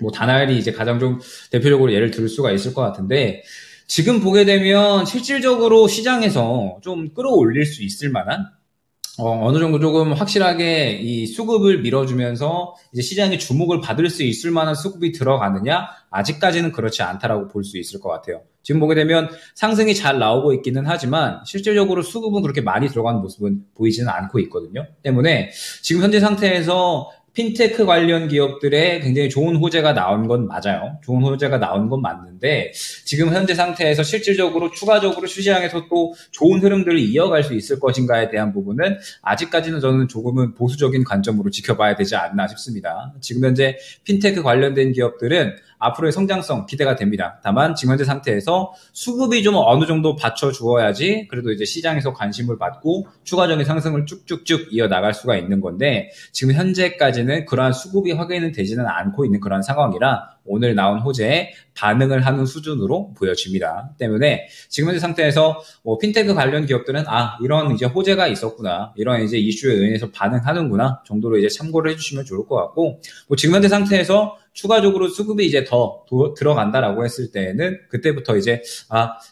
뭐 다날이 이제 가장 좀 대표적으로 예를 들 수가 있을 것 같은데 지금 보게 되면 실질적으로 시장에서 좀 끌어올릴 수 있을 만한 어느 정도 조금 확실하게 이 수급을 밀어주면서 이제 시장에 주목을 받을 수 있을 만한 수급이 들어가느냐? 아직까지는 그렇지 않다라고 볼 수 있을 것 같아요. 지금 보게 되면 상승이 잘 나오고 있기는 하지만 실질적으로 수급은 그렇게 많이 들어가는 모습은 보이지는 않고 있거든요. 때문에 지금 현재 상태에서 핀테크 관련 기업들의 굉장히 좋은 호재가 나온 건 맞아요. 좋은 호재가 나온 건 맞는데 지금 현재 상태에서 실질적으로 추가적으로 시장에서 또 좋은 흐름들을 이어갈 수 있을 것인가에 대한 부분은 아직까지는 저는 조금은 보수적인 관점으로 지켜봐야 되지 않나 싶습니다. 지금 현재 핀테크 관련된 기업들은 앞으로의 성장성 기대가 됩니다. 다만 지금 현재 상태에서 수급이 좀 어느 정도 받쳐주어야지 그래도 이제 시장에서 관심을 받고 추가적인 상승을 쭉쭉쭉 이어나갈 수가 있는 건데 지금 현재까지는 그러한 수급이 확인은 되지는 않고 있는 그런 상황이라 오늘 나온 호재에 반응을 하는 수준으로 보여집니다. 때문에 지금 현재 상태에서 뭐 핀테크 관련 기업들은 이런 이제 호재가 있었구나, 이런 이제 이슈에 의해서 반응하는구나 정도로 이제 참고를 해주시면 좋을 것 같고, 뭐 지금 현재 상태에서 추가적으로 수급이 이제 더 들어간다라고 했을 때에는 그때부터 이제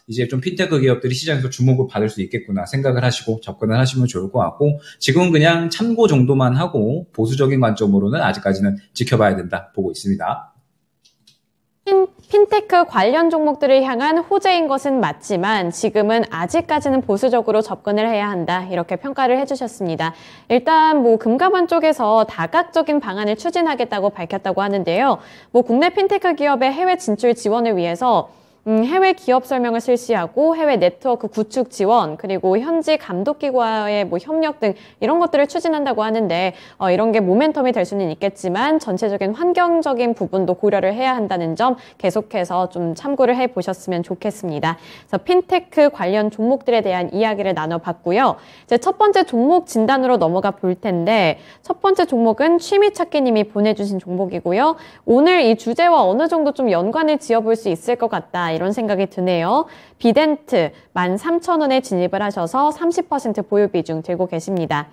이제 좀 핀테크 기업들이 시장에서 주목을 받을 수 있겠구나 생각을 하시고 접근을 하시면 좋을 것 같고, 지금은 그냥 참고 정도만 하고 보수적인 관점으로는 아직까지는 지켜봐야 된다 보고 있습니다. 핀테크 관련 종목들을 향한 호재인 것은 맞지만 지금은 아직까지는 보수적으로 접근을 해야 한다. 이렇게 평가를 해주셨습니다. 일단 금감원 쪽에서 다각적인 방안을 추진하겠다고 밝혔다고 하는데요. 국내 핀테크 기업의 해외 진출 지원을 위해서 해외 기업 설명을 실시하고 해외 네트워크 구축 지원, 그리고 현지 감독기관의 협력 등 이런 것들을 추진한다고 하는데 이런 게 모멘텀이 될 수는 있겠지만 전체적인 환경적인 부분도 고려를 해야 한다는 점 계속해서 좀 참고를 해보셨으면 좋겠습니다. 그래서 핀테크 관련 종목들에 대한 이야기를 나눠봤고요. 이제 첫 번째 종목 진단으로 넘어가 볼 텐데 첫 번째 종목은 취미찾기님이 보내주신 종목이고요. 오늘 이 주제와 어느 정도 좀 연관을 지어볼 수 있을 것 같다. 이런 생각이 드네요. 비덴트 13,000원에 진입을 하셔서 30% 보유 비중 들고 계십니다.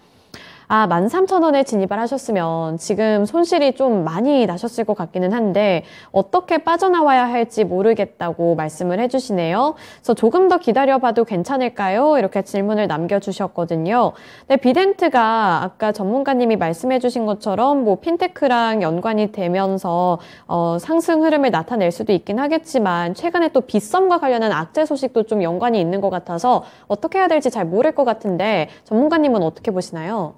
13,000원에 진입을 하셨으면 지금 손실이 좀 많이 나셨을 것 같기는 한데 어떻게 빠져나와야 할지 모르겠다고 말씀을 해주시네요. 그래서 조금 더 기다려봐도 괜찮을까요? 이렇게 질문을 남겨주셨거든요. 네, 비덴트가 아까 전문가님이 말씀해주신 것처럼 핀테크랑 연관이 되면서 상승 흐름을 나타낼 수도 있긴 하겠지만 최근에 또 빗썸과 관련한 악재 소식도 좀 연관이 있는 것 같아서 어떻게 해야 될지 잘 모를 것 같은데 전문가님은 어떻게 보시나요?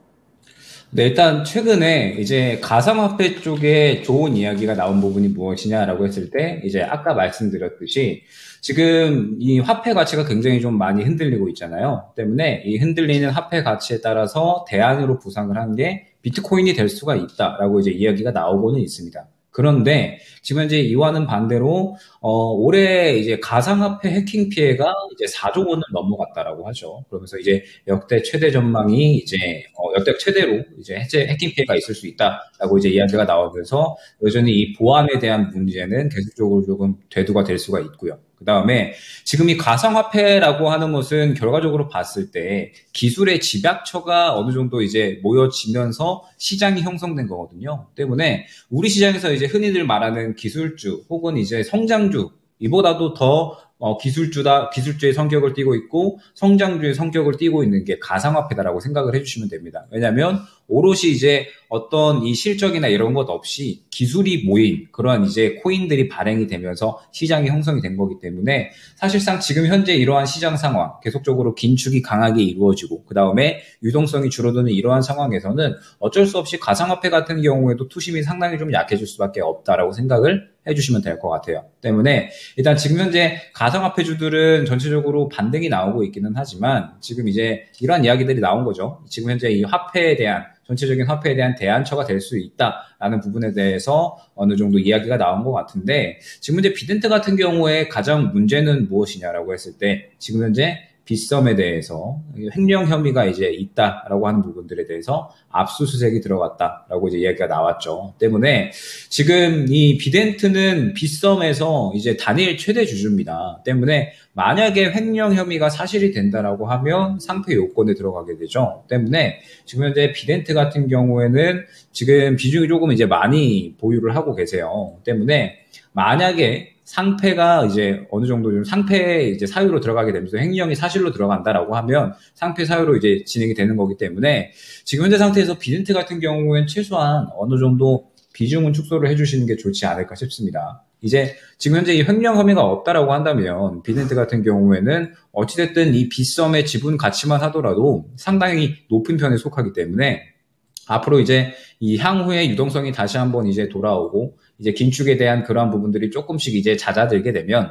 네, 일단 최근에 이제 가상화폐 쪽에 좋은 이야기가 나온 부분이 무엇이냐라고 했을 때 이제 아까 말씀드렸듯이 지금 이 화폐 가치가 굉장히 좀 많이 흔들리고 있잖아요. 때문에 이 흔들리는 화폐 가치에 따라서 대안으로 부상을 한 게 비트코인이 될 수가 있다라고 이제 이야기가 나오고는 있습니다. 그런데 지금 현재 이와는 반대로 올해 이제 가상화폐 해킹 피해가 이제 4조 원을 넘어갔다라고 하죠. 그러면서 이제 역대 최대 전망이 이제 역대 최대로 이제 해킹 피해가 있을 수 있다라고 이제 이야기가 나오면서 여전히 이 보안에 대한 문제는 계속적으로 조금 대두가 될 수가 있고요. 그 다음에 지금 이 가상화폐라고 하는 것은 결과적으로 봤을 때 기술의 집약처가 어느 정도 이제 모여지면서 시장이 형성된 거거든요. 때문에 우리 시장에서 이제 흔히들 말하는 기술주 혹은 이제 성장주 이보다도 더 기술주의 성격을 띠고 있고 성장주의 성격을 띠고 있는 게 가상화폐다라고 생각을 해주시면 됩니다. 왜냐하면 오롯이 이제 어떤 이 실적이나 이런 것 없이 기술이 모인 그러한 이제 코인들이 발행이 되면서 시장이 형성이 된 거기 때문에 사실상 지금 현재 이러한 시장 상황 계속적으로 긴축이 강하게 이루어지고 그 다음에 유동성이 줄어드는 이러한 상황에서는 어쩔 수 없이 가상화폐 같은 경우에도 투심이 상당히 좀 약해질 수밖에 없다라고 생각을 해주시면 될 것 같아요. 때문에 일단 지금 현재 가상화폐주들은 전체적으로 반등이 나오고 있기는 하지만 지금 이제 이러한 이야기들이 나온 거죠. 지금 현재 이 화폐에 대한 전체적인 화폐에 대한 대안처가 될 수 있다라는 부분에 대해서 어느 정도 이야기가 나온 것 같은데 지금 현재 비덴트 같은 경우에 가장 문제는 무엇이냐라고 했을 때 지금 현재 빗썸에 대해서 횡령 혐의가 이제 있다라고 하는 부분들에 대해서 압수수색이 들어갔다라고 이제 이야기가 나왔죠. 때문에 지금 이 비덴트는 빗썸에서 이제 단일 최대 주주입니다. 때문에 만약에 횡령 혐의가 사실이 된다라고 하면 상패 요건에 들어가게 되죠. 때문에 지금 현재 비덴트 같은 경우에는 지금 비중이 조금 이제 많이 보유를 하고 계세요. 때문에 만약에 상패가 이제 어느 정도 좀 상패 이제 사유로 들어가게 되면서 횡령이 사실로 들어간다라고 하면 상패 사유로 이제 진행이 되는 거기 때문에 지금 현재 상태에서 비덴트 같은 경우에는 최소한 어느 정도 비중은 축소를 해주시는 게 좋지 않을까 싶습니다. 이제 지금 현재 이 횡령 혐의가 없다라고 한다면 비덴트 같은 경우에는 어찌됐든 이 빗썸의 지분 가치만 하더라도 상당히 높은 편에 속하기 때문에 앞으로 이제 이 향후에 유동성이 다시 한번 이제 돌아오고 이제 긴축에 대한 그러한 부분들이 조금씩 이제 잦아들게 되면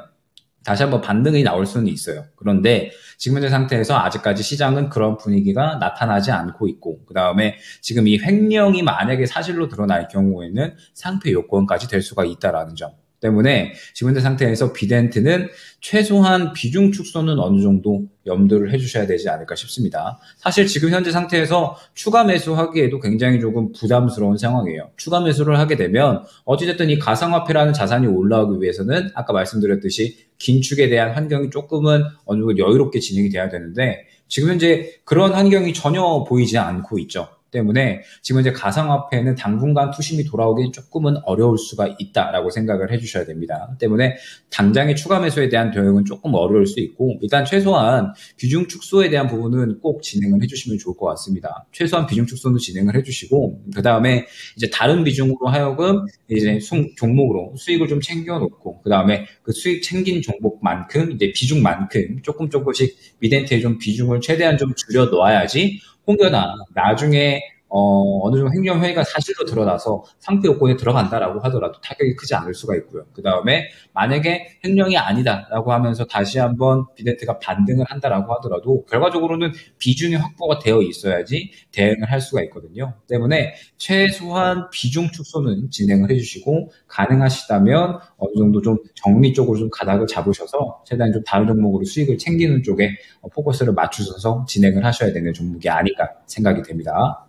다시 한번 반등이 나올 수는 있어요. 그런데 지금 현재 상태에서 아직까지 시장은 그런 분위기가 나타나지 않고 있고 그 다음에 지금 이 횡령이 만약에 사실로 드러날 경우에는 상패 요건까지 될 수가 있다라는 점 때문에 지금 현재 상태에서 비덴트는 최소한 비중 축소는 어느 정도 염두를 해주셔야 되지 않을까 싶습니다. 사실 지금 현재 상태에서 추가 매수하기에도 굉장히 조금 부담스러운 상황이에요. 추가 매수를 하게 되면 어찌됐든 이 가상화폐라는 자산이 올라오기 위해서는 아까 말씀드렸듯이 긴축에 대한 환경이 조금은 어느 정도 여유롭게 진행이 돼야 되는데 지금 현재 그런 환경이 전혀 보이지 않고 있죠. 때문에 지금 이제 가상화폐는 당분간 투심이 돌아오기 조금은 어려울 수가 있다라고 생각을 해주셔야 됩니다. 때문에 당장의 추가 매수에 대한 대응은 조금 어려울 수 있고 일단 최소한 비중 축소에 대한 부분은 꼭 진행을 해주시면 좋을 것 같습니다. 최소한 비중 축소는 진행을 해주시고 그 다음에 이제 다른 비중으로 하여금 이제 종목으로 수익을 좀 챙겨놓고 그 다음에 그 수익 챙긴 종목만큼 이제 비중만큼 조금씩 미덴트에 좀 비중을 최대한 좀 줄여 놓아야지 혹여나 나중에 어느 정도 행정회의가 사실로 드러나서 상표 요건에 들어간다라고 하더라도 타격이 크지 않을 수가 있고요. 그 다음에 만약에 횡령이 아니다라고 하면서 다시 한번 비덴트가 반등을 한다라고 하더라도 결과적으로는 비중이 확보가 되어 있어야지 대응을 할 수가 있거든요. 때문에 최소한 비중 축소는 진행을 해주시고 가능하시다면 어느 정도 좀 정리 쪽으로 좀 가닥을 잡으셔서 최대한 좀 다른 종목으로 수익을 챙기는 쪽에 포커스를 맞추셔서 진행을 하셔야 되는 종목이 아닐까 생각이 됩니다.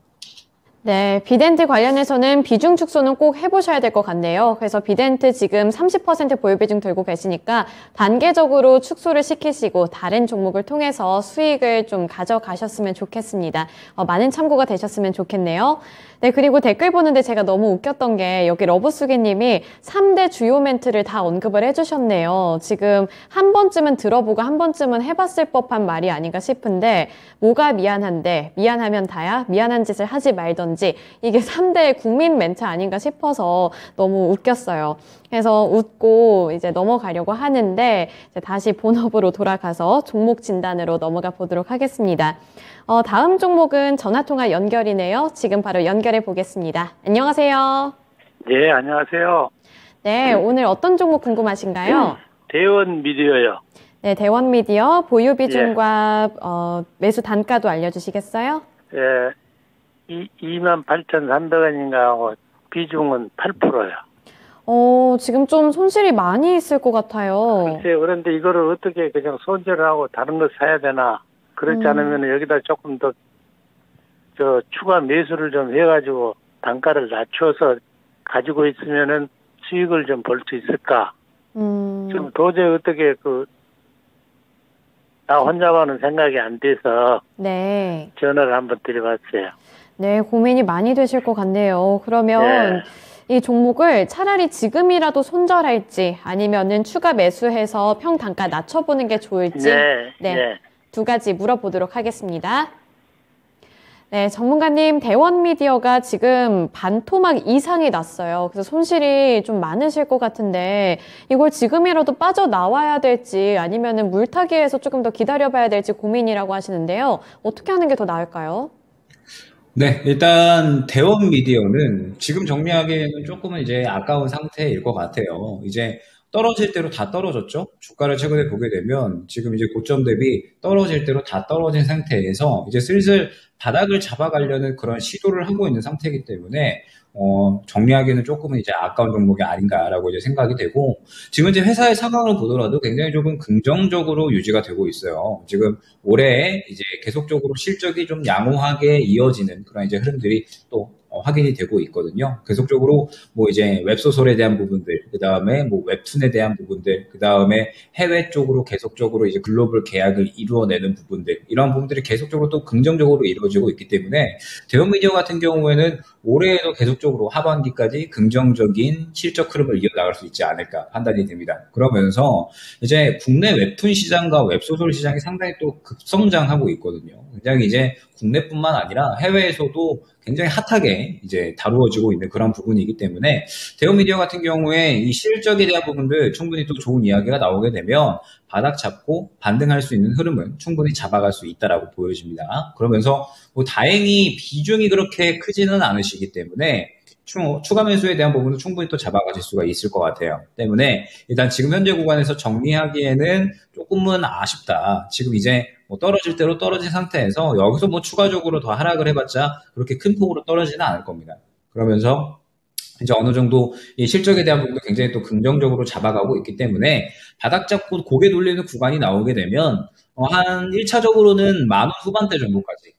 네, 비덴트 관련해서는 비중 축소는 꼭 해보셔야 될 것 같네요. 그래서 비덴트 지금 30% 보유 비중 들고 계시니까 단계적으로 축소를 시키시고 다른 종목을 통해서 수익을 좀 가져가셨으면 좋겠습니다. 많은 참고가 되셨으면 좋겠네요. 네, 그리고 댓글 보는데 제가 너무 웃겼던 게 여기 러브수기님이 3대 주요 멘트를 다 언급을 해주셨네요. 지금 한 번쯤은 들어보고 한 번쯤은 해봤을 법한 말이 아닌가 싶은데 뭐가 미안한데 미안하면 다야? 미안한 짓을 하지 말던지 이게 3대 국민 멘트 아닌가 싶어서 너무 웃겼어요. 그래서 웃고 이제 넘어가려고 하는데 이제 다시 본업으로 돌아가서 종목 진단으로 넘어가 보도록 하겠습니다. 다음 종목은 전화통화 연결이네요. 지금 바로 연결해 보겠습니다. 안녕하세요. 네, 안녕하세요. 네, 오늘 어떤 종목 궁금하신가요? 대원 미디어요. 네, 대원 미디어 보유 비중과 매수 단가도 알려주시겠어요? 예, 28,300원인가 하고 비중은 8%요. 지금 좀 손실이 많이 있을 것 같아요. 글쎄요, 그런데 이거를 어떻게 그냥 손절을 하고 다른 거 사야 되나? 그렇지 않으면 여기다 조금 더 추가 매수를 좀 해가지고 단가를 낮춰서 가지고 있으면은 수익을 좀 벌 수 있을까? 지금 도저히 어떻게 나 혼자만은 생각이 안 돼서 네. 전화를 한번 드려봤어요. 네, 고민이 많이 되실 것 같네요. 그러면 이 종목을 차라리 지금이라도 손절할지 아니면은 추가 매수해서 평 단가 낮춰보는 게 좋을지 네. 두 가지 물어보도록 하겠습니다. 네, 전문가님, 대원미디어가 지금 반토막 이상이 났어요. 그래서 손실이 좀 많으실 것 같은데 이걸 지금이라도 빠져나와야 될지 아니면은 물타기에서 조금 더 기다려봐야 될지 고민이라고 하시는데요. 어떻게 하는 게 더 나을까요? 네, 일단 대원 미디어는 지금 정리하기에는 조금은 이제 아까운 상태일 것 같아요. 이제 떨어질 대로 다 떨어졌죠. 주가를 최근에 보게 되면 지금 이제 고점 대비 떨어질 대로 다 떨어진 상태에서 이제 슬슬 바닥을 잡아가려는 그런 시도를 하고 있는 상태이기 때문에 정리하기에는 조금은 이제 아까운 종목이 아닌가라고 이제 생각이 되고, 지금 이제 회사의 상황을 보더라도 굉장히 조금 긍정적으로 유지가 되고 있어요. 지금 올해 이제 계속적으로 실적이 좀 양호하게 이어지는 그런 이제 흐름들이 또 확인이 되고 있거든요. 계속적으로 뭐 이제 웹소설에 대한 부분들, 그 다음에 뭐 웹툰에 대한 부분들, 그 다음에 해외 쪽으로 계속적으로 이제 글로벌 계약을 이루어내는 부분들, 이런 부분들이 계속적으로 또 긍정적으로 이루어지고 있기 때문에 대형미디어 같은 경우에는 올해에도 계속적으로 하반기까지 긍정적인 실적 흐름을 이어나갈 수 있지 않을까 판단이 됩니다. 그러면서 이제 국내 웹툰 시장과 웹소설 시장이 상당히 또 급성장하고 있거든요. 굉장히 이제 국내뿐만 아니라 해외에서도 굉장히 핫하게 이제 다루어지고 있는 그런 부분이기 때문에 대형미디어 같은 경우에 이 실적에 대한 부분들 충분히 또 좋은 이야기가 나오게 되면 바닥 잡고 반등할 수 있는 흐름은 충분히 잡아갈 수 있다라고 보여집니다. 그러면서 뭐 다행히 비중이 그렇게 크지는 않으시기 때문에 추가 매수에 대한 부분도 충분히 또 잡아가실 수가 있을 것 같아요. 때문에 일단 지금 현재 구간에서 정리하기에는 조금은 아쉽다. 지금 이제 뭐 떨어질 대로 떨어진 상태에서 여기서 뭐 추가적으로 더 하락을 해봤자 그렇게 큰 폭으로 떨어지는 않을 겁니다. 그러면서 이제 어느 정도 이 실적에 대한 부분도 굉장히 또 긍정적으로 잡아가고 있기 때문에 바닥 잡고 고개 돌리는 구간이 나오게 되면 한 1차적으로는 10,000원 후반대 정도까지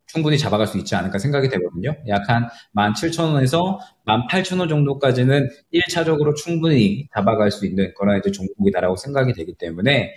충분히 잡아갈 수 있지 않을까 생각이 되거든요. 약 한 17,000원에서 18,000원 정도까지는 1차적으로 충분히 잡아갈 수 있는 그런 이제 종목이다라고 생각이 되기 때문에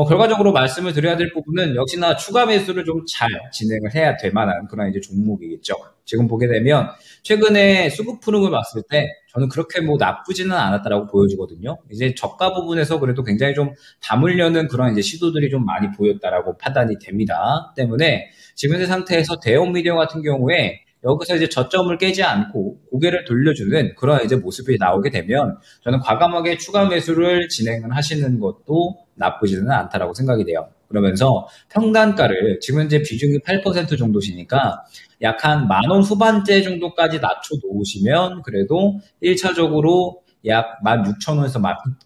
결과적으로 말씀을 드려야 될 부분은 역시나 추가 매수를 좀 잘 진행을 해야 될 만한 그런 이제 종목이겠죠. 지금 보게 되면 최근에 수급 흐름을 봤을 때 저는 그렇게 뭐 나쁘지는 않았다라고 보여지거든요. 이제 저가 부분에서 그래도 굉장히 좀 담으려는 그런 이제 시도들이 좀 많이 보였다라고 판단이 됩니다. 때문에 지금 현재 상태에서 대형 미디어 같은 경우에 여기서 이제 저점을 깨지 않고 고개를 돌려주는 그런 이제 모습이 나오게 되면 저는 과감하게 추가 매수를 진행을 하시는 것도 나쁘지는 않다라고 생각이 돼요. 그러면서 평단가를 지금 현재 비중이 8% 정도시니까 약 한 10,000원 후반대 정도까지 낮춰 놓으시면 그래도 1차적으로 약 16,000원에서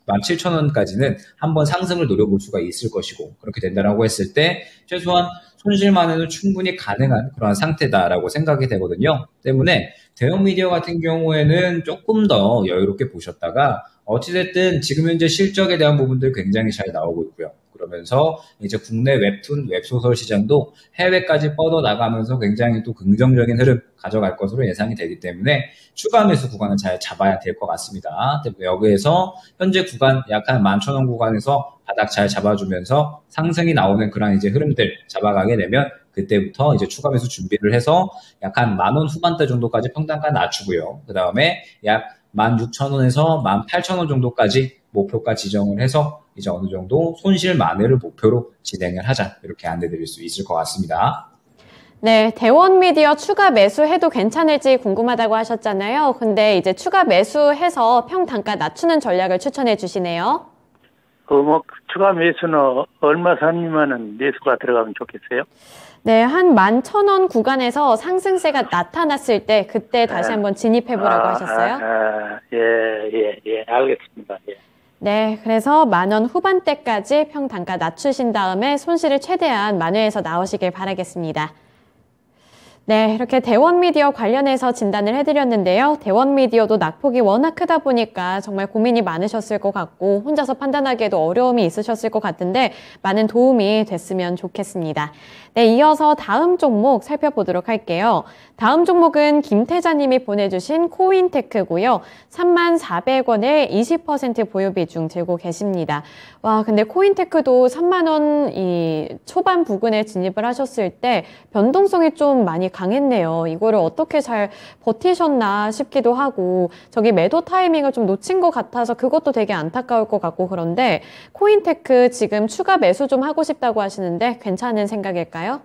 17,000원까지는 한번 상승을 노려볼 수가 있을 것이고 그렇게 된다라고 했을 때 최소한 손실만으로는 충분히 가능한 그런 상태다라고 생각이 되거든요. 때문에 대형 미디어 같은 경우에는 조금 더 여유롭게 보셨다가 어찌됐든 지금 현재 실적에 대한 부분들 굉장히 잘 나오고 있고요. 그러면서 이제 국내 웹툰, 웹소설 시장도 해외까지 뻗어나가면서 굉장히 또 긍정적인 흐름 가져갈 것으로 예상이 되기 때문에 추가 매수 구간을 잘 잡아야 될 것 같습니다. 때문에 여기에서 현재 구간 약 한 11,000원 구간에서 바닥 잘 잡아주면서 상승이 나오는 그런 이제 흐름들 잡아가게 되면 그때부터 이제 추가 매수 준비를 해서 약 한 10,000원 후반대 정도까지 평단가 낮추고요. 그 다음에 약 16,000원에서 18,000원 정도까지 목표가 지정을 해서 이제 어느 정도 손실 만회를 목표로 진행을 하자 이렇게 안내드릴 수 있을 것 같습니다. 네, 대원 미디어 추가 매수해도 괜찮을지 궁금하다고 하셨잖아요. 근데 이제 추가 매수해서 평단가 낮추는 전략을 추천해 주시네요. 추가 매수는 얼마 선이면은 매수가 들어가면 좋겠어요? 네, 한 11,000원 구간에서 상승세가 나타났을 때 그때 다시 한번 진입해보라고 하셨어요? 예, 알겠습니다. 예. 네, 그래서 10,000원 후반대까지 평단가 낮추신 다음에 손실을 최대한 만회해서 나오시길 바라겠습니다. 네, 이렇게 대원미디어 관련해서 진단을 해드렸는데요. 대원미디어도 낙폭이 워낙 크다 보니까 정말 고민이 많으셨을 것 같고 혼자서 판단하기에도 어려움이 있으셨을 것 같은데 많은 도움이 됐으면 좋겠습니다. 네, 이어서 다음 종목 살펴보도록 할게요. 다음 종목은 김태자님이 보내주신 코인테크고요. 34,000원에 20% 보유 비중 들고 계십니다. 와, 근데 코인테크도 30,000원 이 초반 부근에 진입을 하셨을 때 변동성이 좀 많이 강했네요. 이거를 어떻게 잘 버티셨나 싶기도 하고 저기 매도 타이밍을 좀 놓친 것 같아서 그것도 되게 안타까울 것 같고 그런데 코인테크 지금 추가 매수 좀 하고 싶다고 하시는데 괜찮은 생각일까요?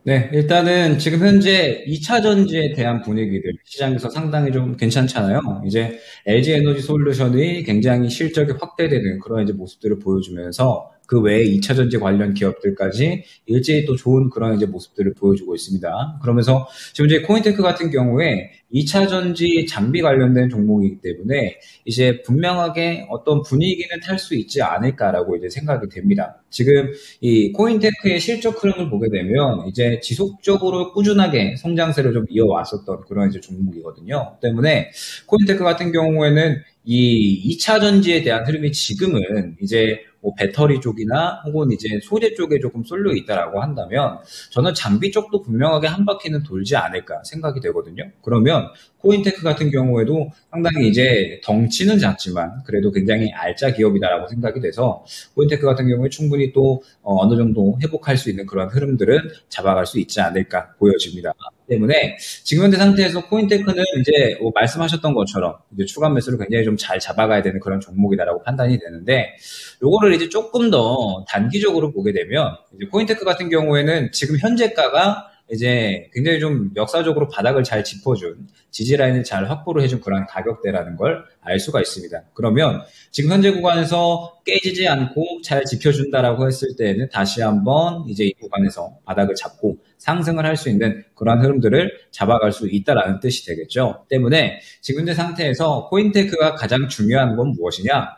네, 일단은 지금 현재 2차 전지에 대한 분위기들 시장에서 상당히 좀 괜찮잖아요. 이제 LG 에너지 솔루션이 굉장히 실적이 확대되는 그런 이제 모습들을 보여주면서 그 외에 2차 전지 관련 기업들까지 일제히 또 좋은 그런 이제 모습들을 보여주고 있습니다. 그러면서 지금 이제 코인테크 같은 경우에 2차 전지 장비 관련된 종목이기 때문에 이제 분명하게 어떤 분위기는 탈 수 있지 않을까라고 이제 생각이 됩니다. 지금 이 코인테크의 실적 흐름을 보게 되면 이제 지속적으로 꾸준하게 성장세를 좀 이어왔었던 그런 이제 종목이거든요. 때문에 코인테크 같은 경우에는 이 2차 전지에 대한 흐름이 지금은 이제 뭐 배터리 쪽이나 혹은 이제 소재 쪽에 조금 쏠려 있다라고 한다면 저는 장비 쪽도 분명하게 한 바퀴는 돌지 않을까 생각이 되거든요. 그러면 코인테크 같은 경우에도 상당히 이제 덩치는 작지만 그래도 굉장히 알짜 기업이다라고 생각이 돼서 코인테크 같은 경우에 충분히 또 어느 정도 회복할 수 있는 그런 흐름들은 잡아갈 수 있지 않을까 보여집니다. 때문에 지금 현재 상태에서 코인테크는 이제 뭐 말씀하셨던 것처럼 이제 추가 매수를 굉장히 좀 잘 잡아가야 되는 그런 종목이다라고 판단이 되는데 요거를 이제 조금 더 단기적으로 보게 되면 이제 코인테크 같은 경우에는 지금 현재가가 이제 굉장히 좀 역사적으로 바닥을 잘 짚어준 지지라인을 잘 확보를 해준 그런 가격대라는 걸 알 수가 있습니다. 그러면 지금 현재 구간에서 깨지지 않고 잘 지켜준다라고 했을 때는 다시 한번 이제 이 구간에서 바닥을 잡고 상승을 할 수 있는 그런 흐름들을 잡아갈 수 있다라는 뜻이 되겠죠. 때문에 지금 현재 상태에서 코인테크가 가장 중요한 건 무엇이냐?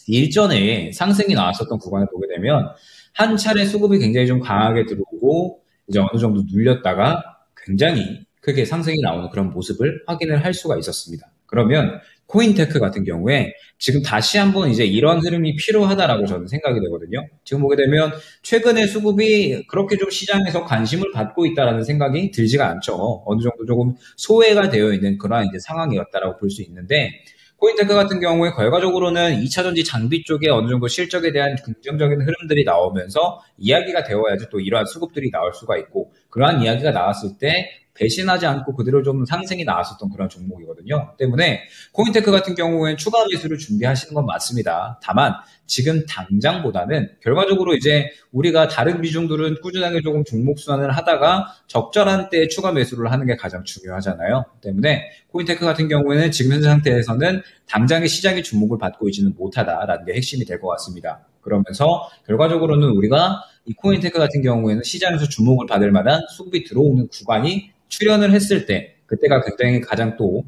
일전에 상승이 나왔었던 구간을 보게 되면 한 차례 수급이 굉장히 좀 강하게 들어오고 이제 어느 정도 눌렸다가 굉장히 크게 상승이 나오는 그런 모습을 확인을 할 수가 있었습니다. 그러면 코인테크 같은 경우에 지금 다시 한번 이제 이런 흐름이 필요하다라고 저는 생각이 되거든요. 지금 보게 되면 최근에 수급이 그렇게 좀 시장에서 관심을 받고 있다라는 생각이 들지가 않죠. 어느 정도 조금 소외가 되어 있는 그런 이제 상황이었다라고 볼 수 있는데, 코인테크 같은 경우에 결과적으로는 2차전지 장비 쪽에 어느 정도 실적에 대한 긍정적인 흐름들이 나오면서 이야기가 되어야지 또 이러한 수급들이 나올 수가 있고, 그러한 이야기가 나왔을 때 배신하지 않고 그대로 좀 상승이 나왔었던 그런 종목이거든요. 때문에 코인테크 같은 경우에는 추가 매수를 준비하시는 건 맞습니다. 다만 지금 당장보다는 결과적으로 이제 우리가 다른 비중들은 꾸준하게 조금 종목 순환을 하다가 적절한 때에 추가 매수를 하는 게 가장 중요하잖아요. 때문에 코인테크 같은 경우에는 지금 현재 상태에서는 당장의 시장의 주목을 받고 있지는 못하다라는 게 핵심이 될 것 같습니다. 그러면서 결과적으로는 우리가 이 코인테크 같은 경우에는 시장에서 주목을 받을 만한 수급이 들어오는 구간이 출현을 했을 때, 그때가 굉장히 가장 또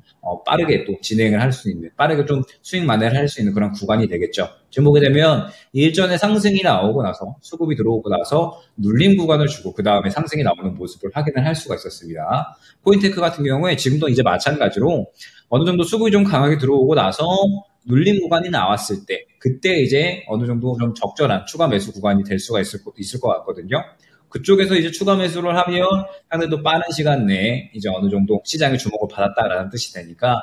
빠르게 또 진행을 할 수 있는, 빠르게 좀 수익 만회를 할 수 있는 그런 구간이 되겠죠. 지금 보게 되면 일전에 상승이 나오고 나서 수급이 들어오고 나서 눌림 구간을 주고 그 다음에 상승이 나오는 모습을 확인을 할 수가 있었습니다. 코인테크 같은 경우에 지금도 이제 마찬가지로 어느 정도 수급이 좀 강하게 들어오고 나서 눌림 구간이 나왔을 때, 그때 이제 어느 정도 좀 적절한 추가 매수 구간이 될 수가 있을 것 같거든요. 그쪽에서 이제 추가 매수를 하면 상대도 빠른 시간 내에 이제 어느 정도 시장의 주목을 받았다라는 뜻이 되니까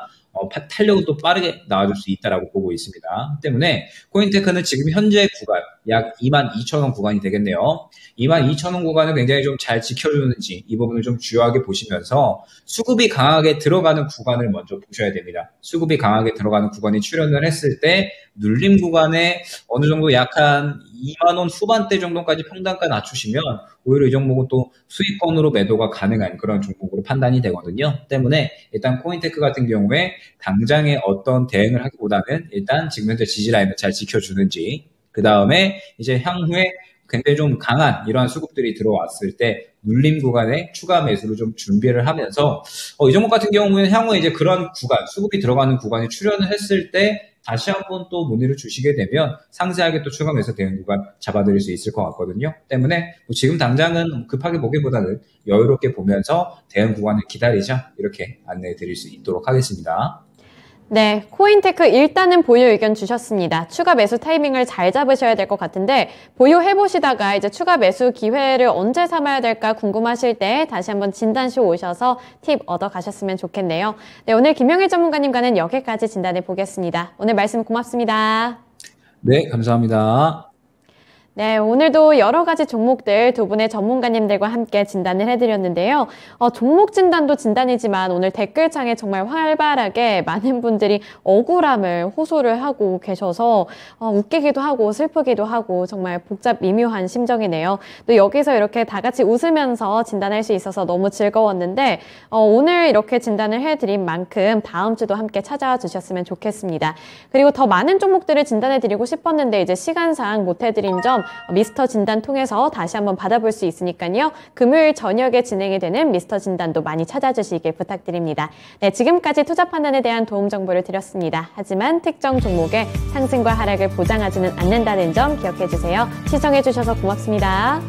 탄력은 또 빠르게 나와줄 수 있다라고 보고 있습니다. 때문에 코인테크는 지금 현재 구간 약 22,000원 구간이 되겠네요. 22,000원 구간을 굉장히 좀 잘 지켜주는지 이 부분을 좀 주요하게 보시면서 수급이 강하게 들어가는 구간을 먼저 보셔야 됩니다. 수급이 강하게 들어가는 구간이 출현을 했을 때 눌림 구간에 어느 정도 약한 2만원 후반대 정도까지 평단가 낮추시면 오히려 이 종목은 또 수익권으로 매도가 가능한 그런 종목으로 판단이 되거든요. 때문에 일단 코인테크 같은 경우에 당장에 어떤 대응을 하기보다는 일단 지금 현재 지지라인을 잘 지켜주는지, 그 다음에 이제 향후에 굉장히 좀 강한 이러한 수급들이 들어왔을 때 눌림 구간에 추가 매수를 좀 준비를 하면서 이 종목 같은 경우에는 향후에 이제 그런 구간, 수급이 들어가는 구간이 출현을 했을 때 다시 한번 또 문의를 주시게 되면 상세하게 또 추가 매수 대응 구간 잡아드릴 수 있을 것 같거든요. 때문에 지금 당장은 급하게 보기보다는 여유롭게 보면서 대응 구간을 기다리자, 이렇게 안내해 드릴 수 있도록 하겠습니다. 네, 코인테크 일단은 보유 의견 주셨습니다. 추가 매수 타이밍을 잘 잡으셔야 될 것 같은데, 보유해보시다가 이제 추가 매수 기회를 언제 삼아야 될까 궁금하실 때 다시 한번 진단쇼 오셔서 팁 얻어가셨으면 좋겠네요. 네, 오늘 김영일 전문가님과는 여기까지 진단해 보겠습니다. 오늘 말씀 고맙습니다. 네, 감사합니다. 네, 오늘도 여러 가지 종목들 두 분의 전문가님들과 함께 진단을 해드렸는데요. 종목 진단도 진단이지만 오늘 댓글창에 정말 활발하게 많은 분들이 억울함을 호소를 하고 계셔서 웃기기도 하고 슬프기도 하고 정말 복잡 미묘한 심정이네요. 또 여기서 이렇게 다 같이 웃으면서 진단할 수 있어서 너무 즐거웠는데 오늘 이렇게 진단을 해드린 만큼 다음 주도 함께 찾아와 주셨으면 좋겠습니다. 그리고 더 많은 종목들을 진단해드리고 싶었는데 이제 시간상 못해드린 점 미스터 진단 통해서 다시 한번 받아볼 수 있으니까요. 금요일 저녁에 진행이 되는 미스터 진단도 많이 찾아주시길 부탁드립니다. 네, 지금까지 투자 판단에 대한 도움 정보를 드렸습니다. 하지만 특정 종목의 상승과 하락을 보장하지는 않는다는 점 기억해 주세요. 시청해 주셔서 고맙습니다.